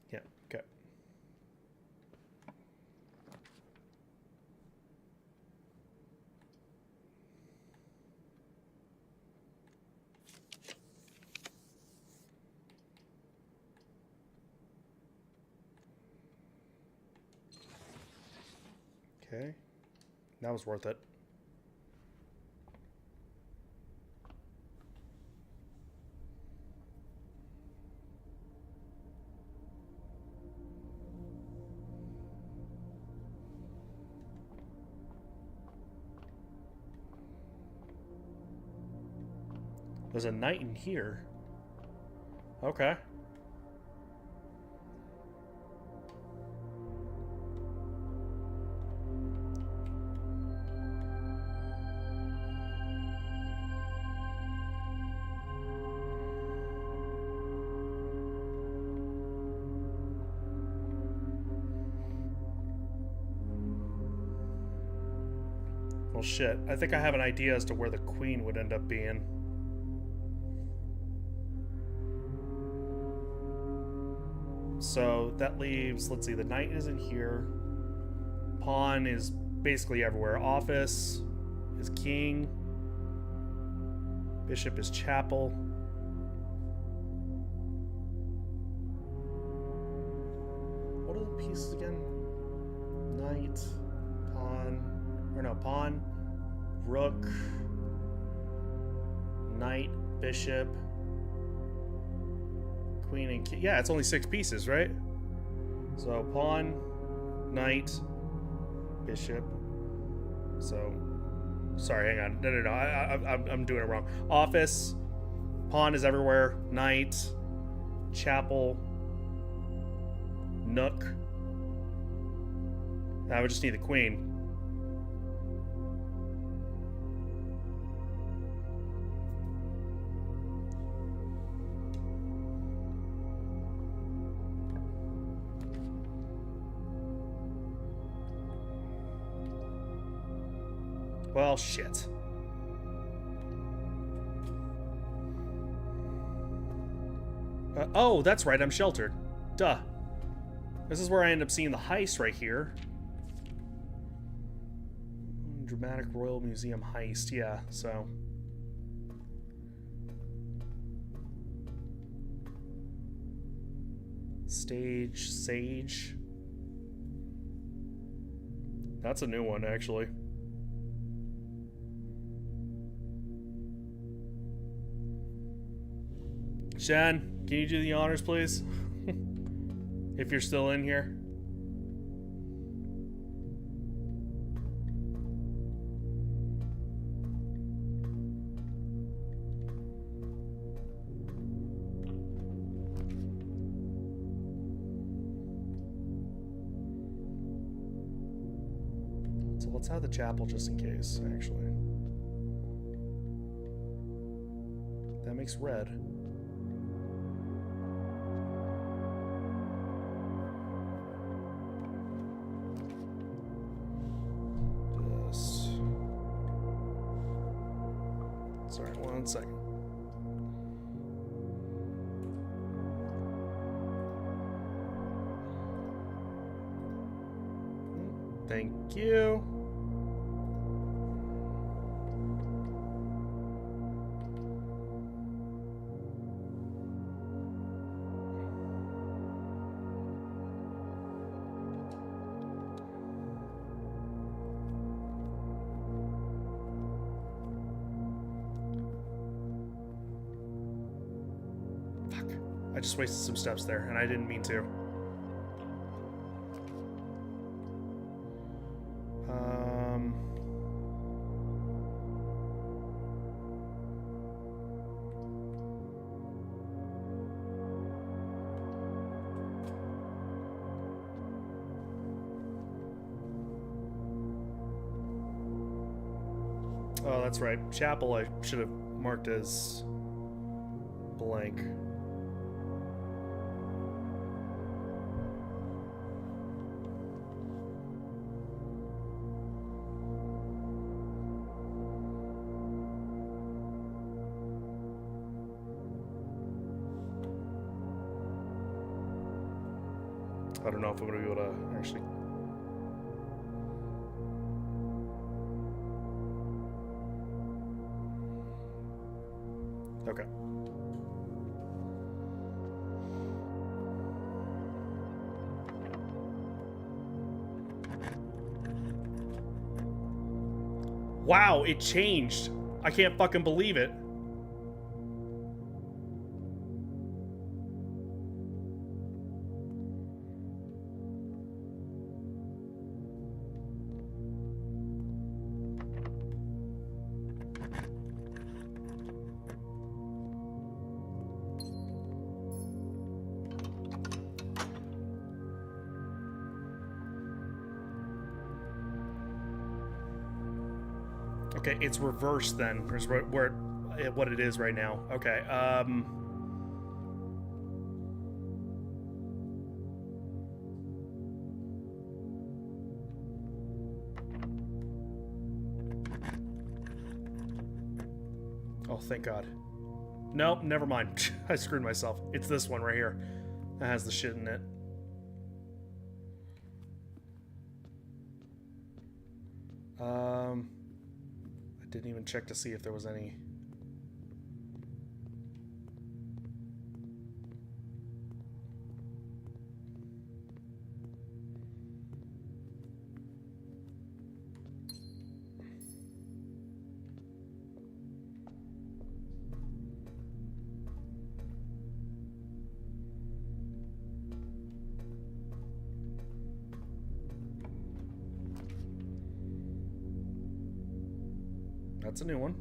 Yeah, okay. Okay. That was worth it. There's a knight in here. Okay. Well, shit. I think I have an idea as to where the queen would end up being. So that leaves, let's see, the knight isn't here. Pawn is basically everywhere. Office is king. Bishop is chapel. What are the pieces again? Knight, pawn, or no, pawn, rook, knight, bishop, queen, and king. Yeah, it's only 6 pieces, right? So pawn, knight, bishop. So, sorry, hang on. No. I'm doing it wrong. Office, pawn is everywhere. Knight, chapel, nook. I would just need the queen. Well, shit. Oh, that's right, I'm sheltered. Duh. This is where I end up seeing the heist right here. Dramatic Royal Museum heist, yeah, so. Stage, sage. That's a new one, actually. Shan, can you do the honors, please? If you're still in here. So let's have the chapel just in case, actually. That makes red. Sorry, 1 second. Thank you. I just wasted some steps there, and I didn't mean to. Oh, that's right. Chapel I should have marked as blank. I don't know if I'm going to be able to actually... Okay. Wow, it changed. I can't fucking believe it. Okay, it's reversed then. There's where what it is right now. Okay. Oh, thank God. Nope, never mind. I screwed myself. It's this one right here. That has the shit in it. I didn't even check to see if there was any. That's a new one.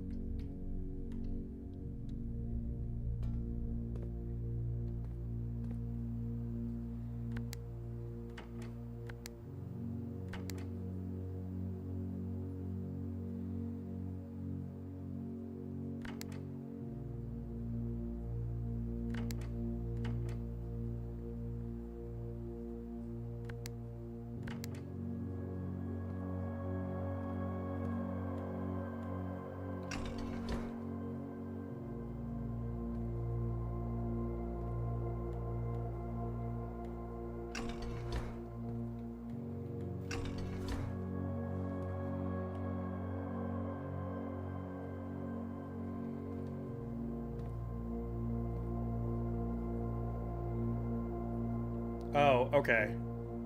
Oh, okay.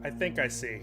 I think I see.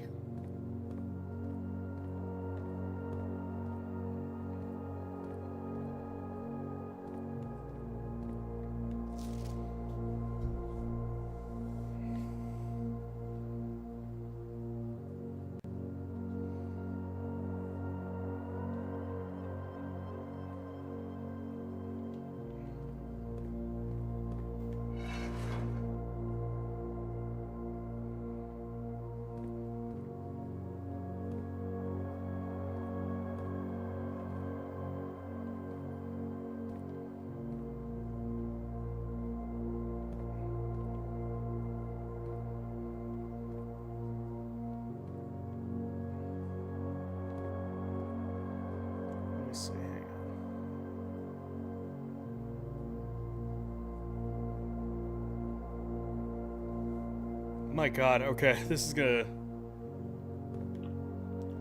My god, okay, this is gonna...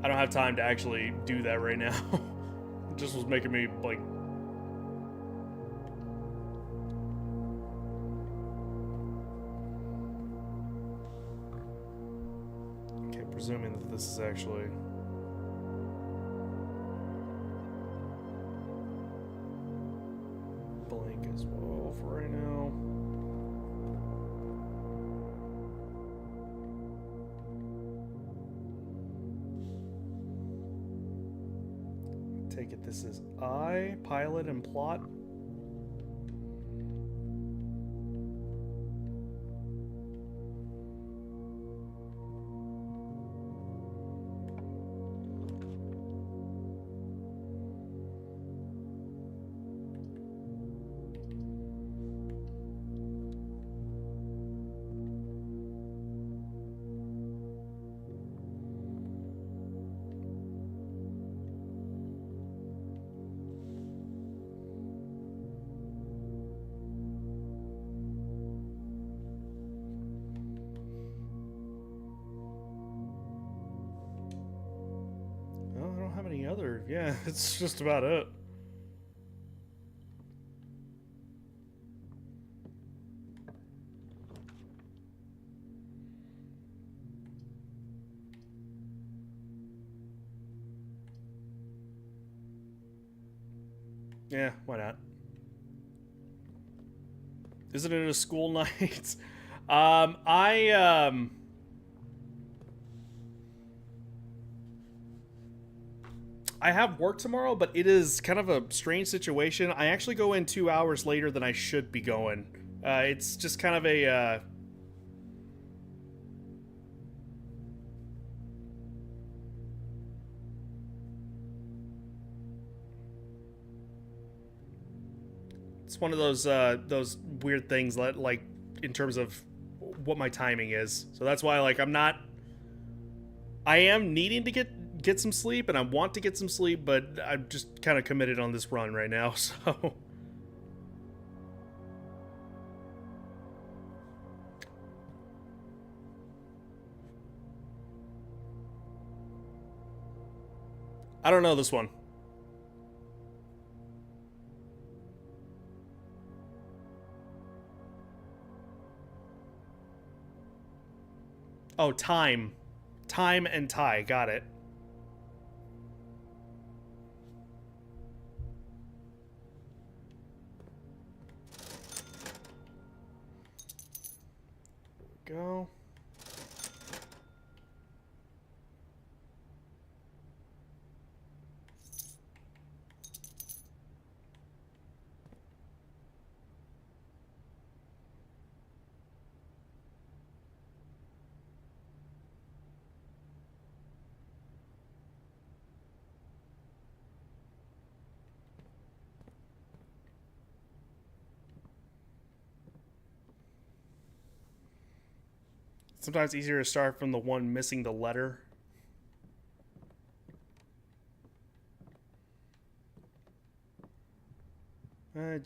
I don't have time to actually do that right now. It just was making me, like... Okay, presuming that this is actually... blank as well for right now. Take it this is I, pilot, and plot. Oh, I don't have any other. Yeah, it's just about it. Yeah, why not? Isn't it a school night? I have work tomorrow, but it is kind of a strange situation. I actually go in 2 hours later than I should be going. It's just kind of a, it's one of those weird things that, like, in terms of what my timing is. So that's why, like, I am needing to get some sleep, and I want to get some sleep, but I'm just kind of committed on this run right now, so... I don't know this one. Oh, time. Time and tie. Got it. There we go. Sometimes easier to start from the one missing the letter.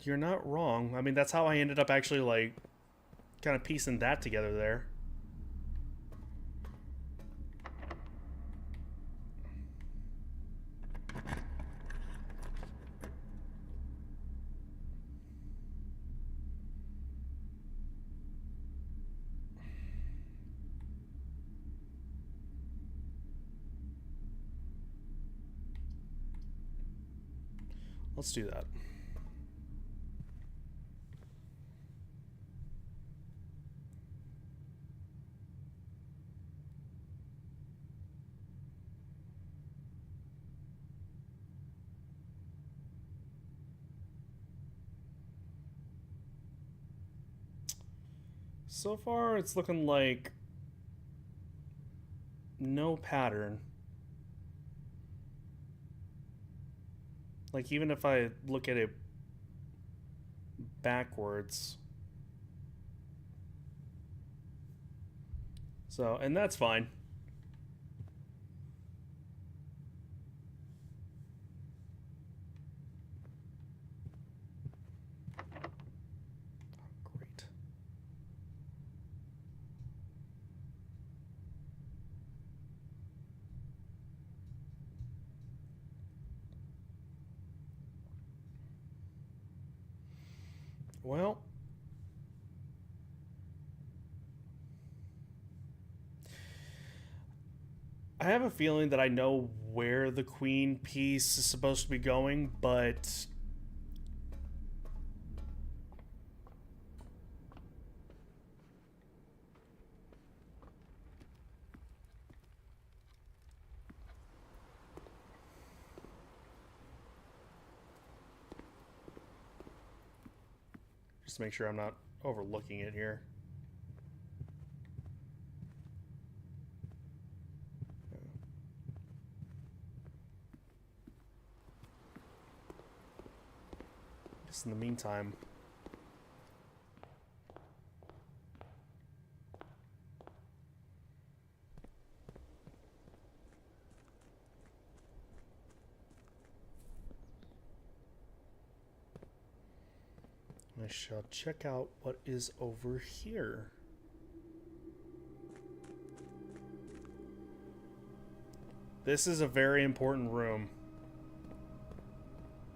You're not wrong. I mean, that's how I ended up actually, like, kind of piecing that together there. Let's do that. So far, it's looking like no pattern. Like, even if I look at it backwards. So, and that's fine. Great. Well, I have a feeling that I know where the queen piece is supposed to be going, but just to make sure I'm not overlooking it here. Just in the meantime, I shall check out what is over here. This is a very important room.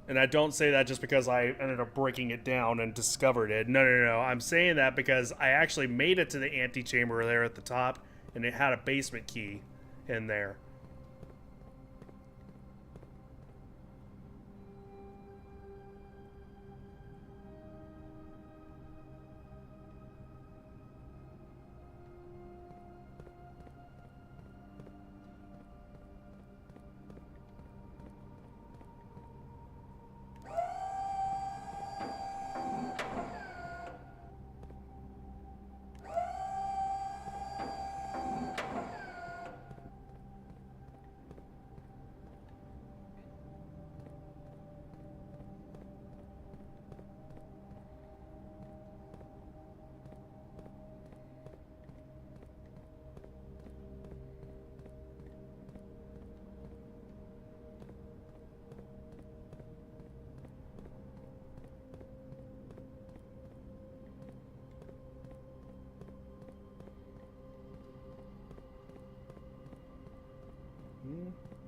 And I don't say that just because I ended up breaking it down and discovered it. No, no, no. I'm saying that because I actually made it to the antechamber there at the top, and it had a basement key in there.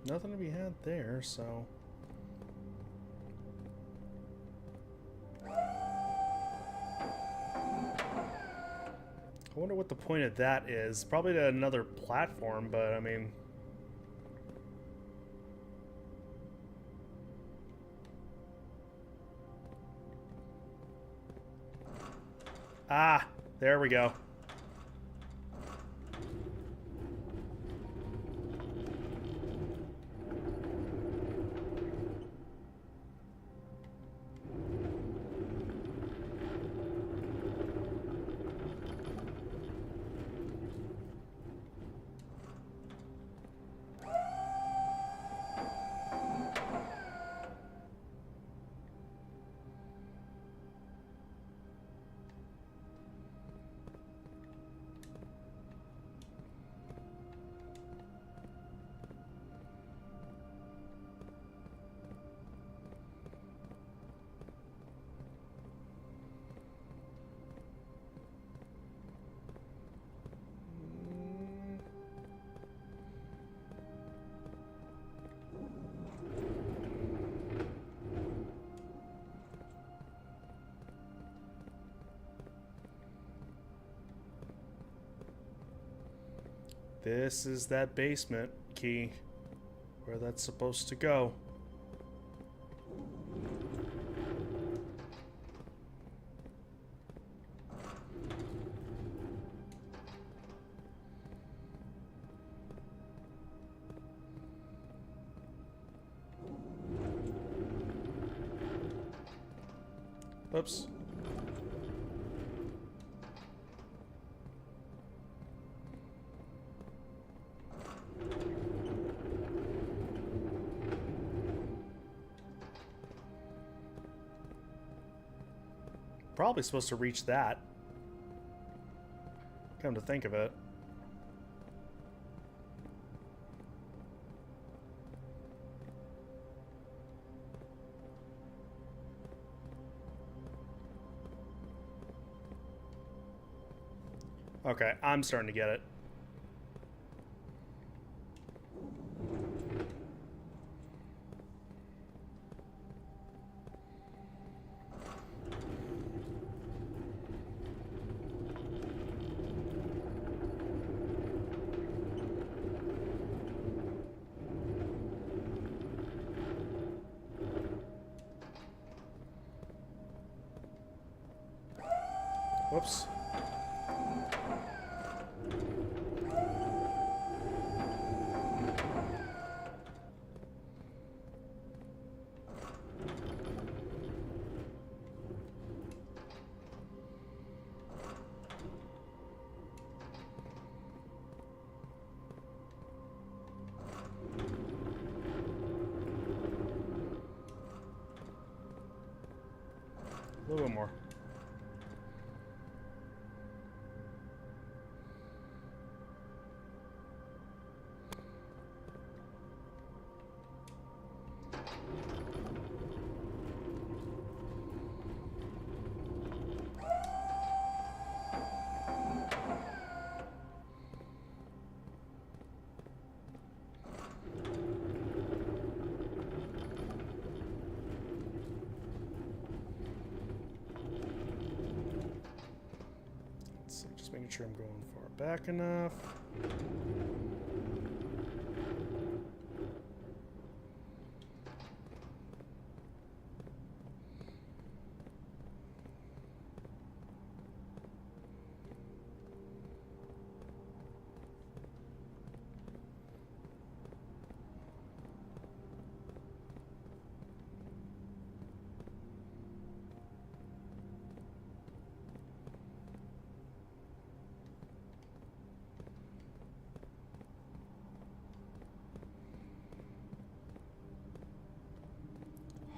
Nothing to be had there, so... I wonder what the point of that is. Probably to another platform, but I mean... Ah! There we go. This is that basement key, where that's supposed to go. Oops. Probably supposed to reach that. Come to think of it. Okay, I'm starting to get it. Whoops. A little bit more. So just making sure I'm going far back enough.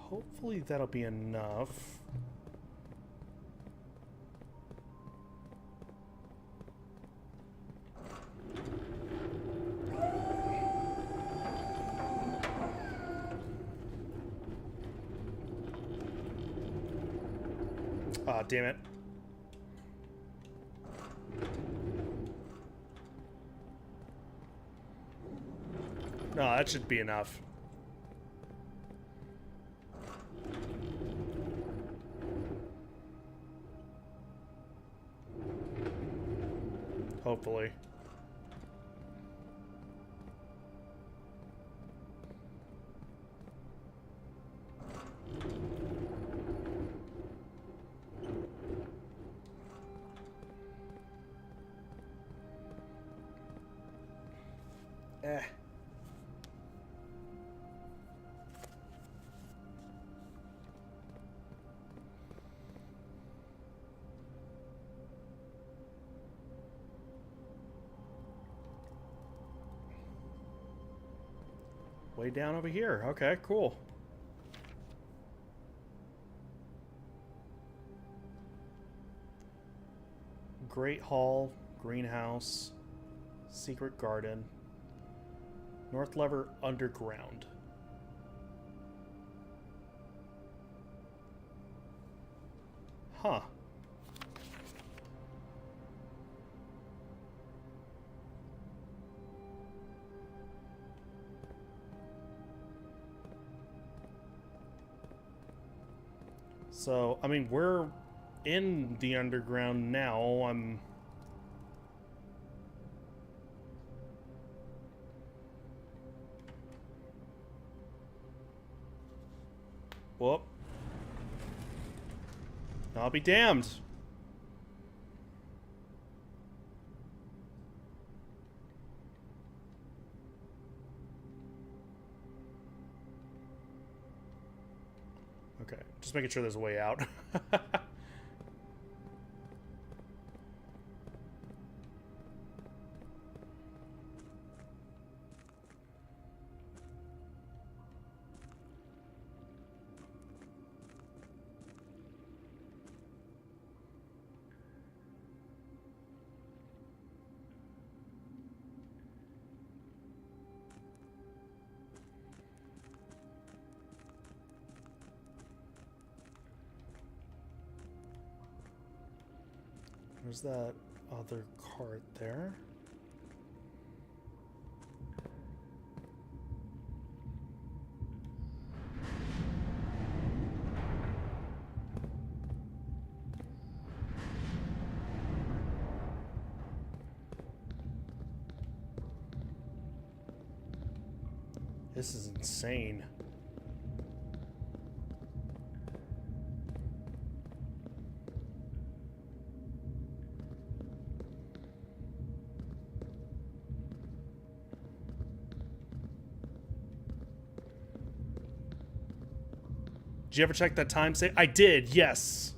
Hopefully that'll be enough. Ah, damn it. No, that should be enough. Hopefully. Eh. Way down over here. Okay, cool. Great Hall, Greenhouse, Secret Garden, North Lever Underground. Huh. So, I mean, we're in the underground now. Whoop. I'll be damned. Okay, just making sure there's a way out. There's that other cart there. This is insane. Did you ever check that time save? I did, yes.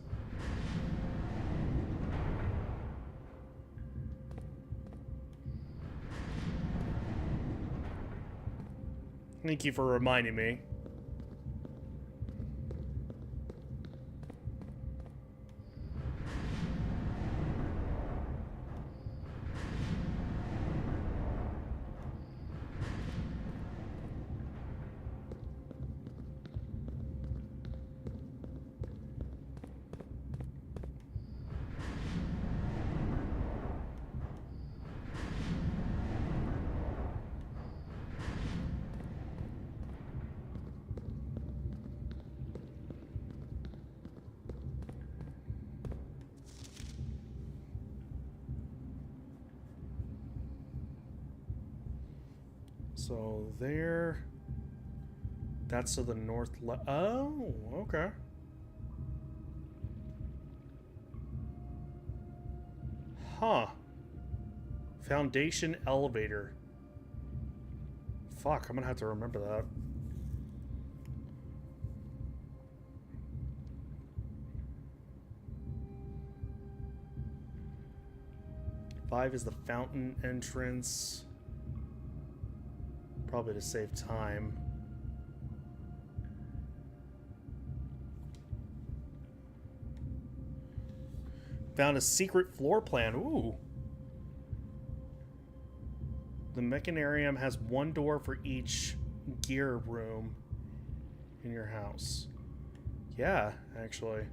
Thank you for reminding me. So there, that's to the north. Oh, okay. Huh. Foundation elevator. Fuck, I'm gonna have to remember that. Five is the fountain entrance. Probably to save time. Found a secret floor plan. Ooh. The mechanarium has one door for each gear room in your house. Yeah, actually.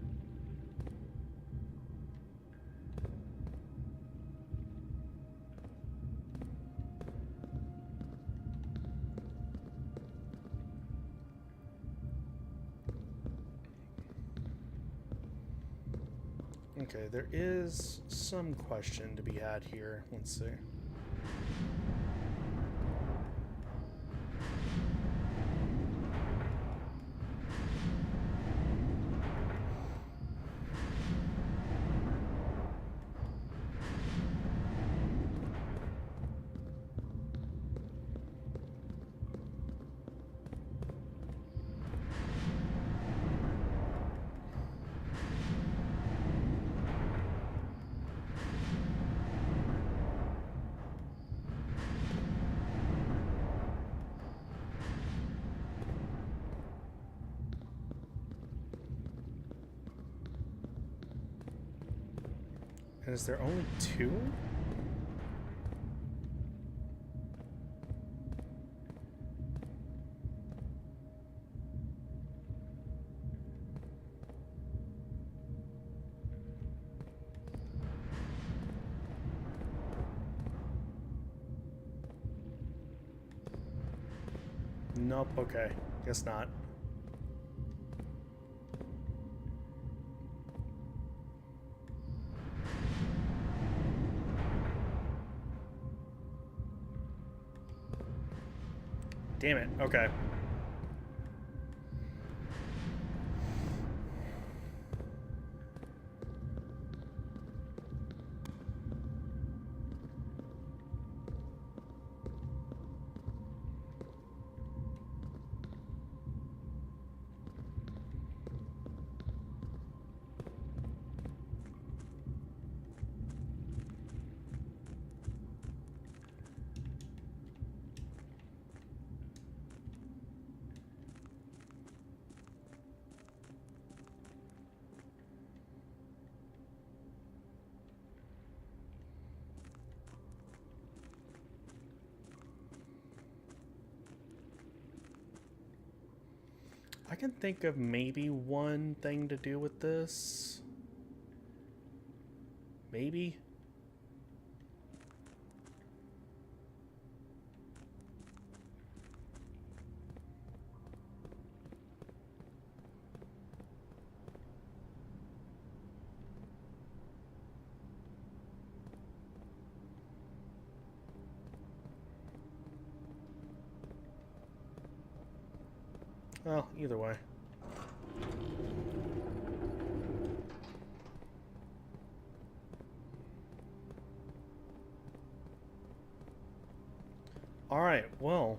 Okay, there is some question to be had here. Let's see. And is there only two? Nope, okay. Guess not. Damn it, okay. I can think of maybe one thing to do with this. Maybe. Well, either way. Alright, well.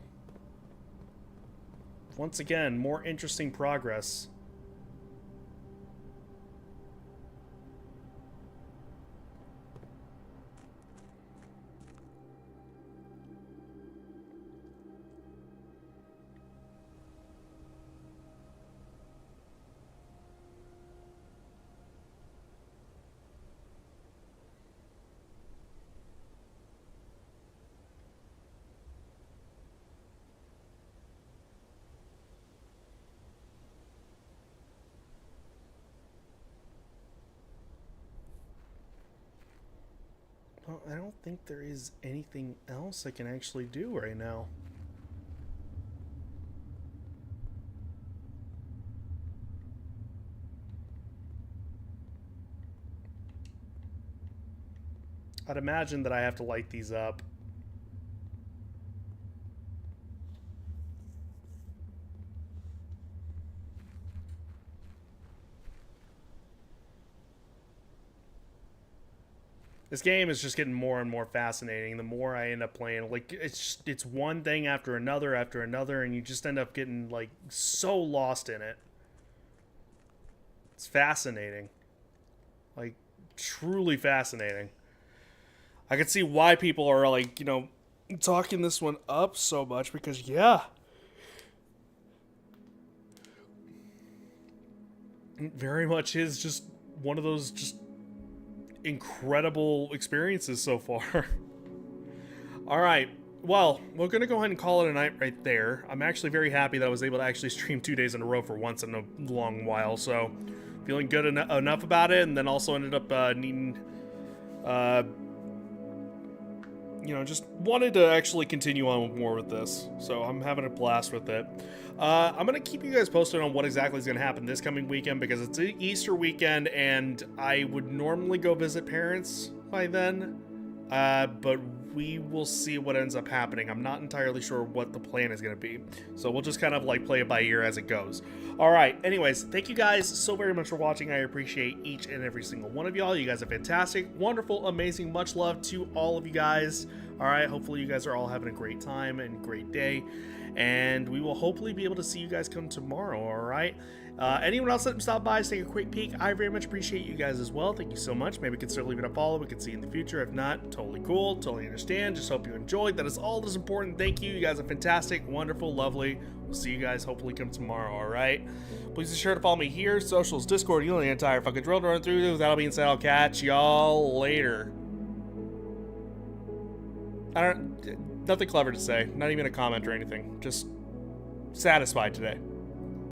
Once again, more interesting progress. think there is anything else I can actually do right now. I'd imagine that I have to light these up. This game is just getting more and more fascinating the more I end up playing. Like, it's one thing after another, and you just end up getting, like, so lost in it. It's fascinating. Like, truly fascinating. I can see why people are, like, you know, talking this one up so much, because, yeah. It very much is just one of those just incredible experiences so far. All right, well, we're gonna go ahead and call it a night right there. I'm actually very happy that I was able to actually stream 2 days in a row for once in a long while, so feeling good enough about it. And then also ended up needing you know, just wanted to actually continue on more with this, so I'm having a blast with it. I'm going to keep you guys posted on what exactly is going to happen this coming weekend, because it's Easter weekend, and I would normally go visit parents by then, but we will see what ends up happening. I'm not entirely sure what the plan is going to be, so we'll just kind of like play it by ear as it goes. All right, anyways, thank you guys so very much for watching. I appreciate each and every single one of y'all. You guys are fantastic, wonderful, amazing. Much love to all of you guys. All right, hopefully you guys are all having a great time and great day, and we will hopefully be able to see you guys come tomorrow. All right, anyone else that stopped by, take a quick peek. I very much appreciate you guys as well. Thank you so much. Maybe consider leaving a follow. We can see you in the future. If not, totally cool, totally understand. Just hope you enjoyed. That is all that's important. Thank you. You guys are fantastic, wonderful, lovely. We'll see you guys hopefully come tomorrow. All right, please be sure to follow me here, socials, Discord, you know the entire fucking drill to run through. With that being said, I'll catch y'all later. Nothing clever to say, not even a comment or anything, just satisfied today.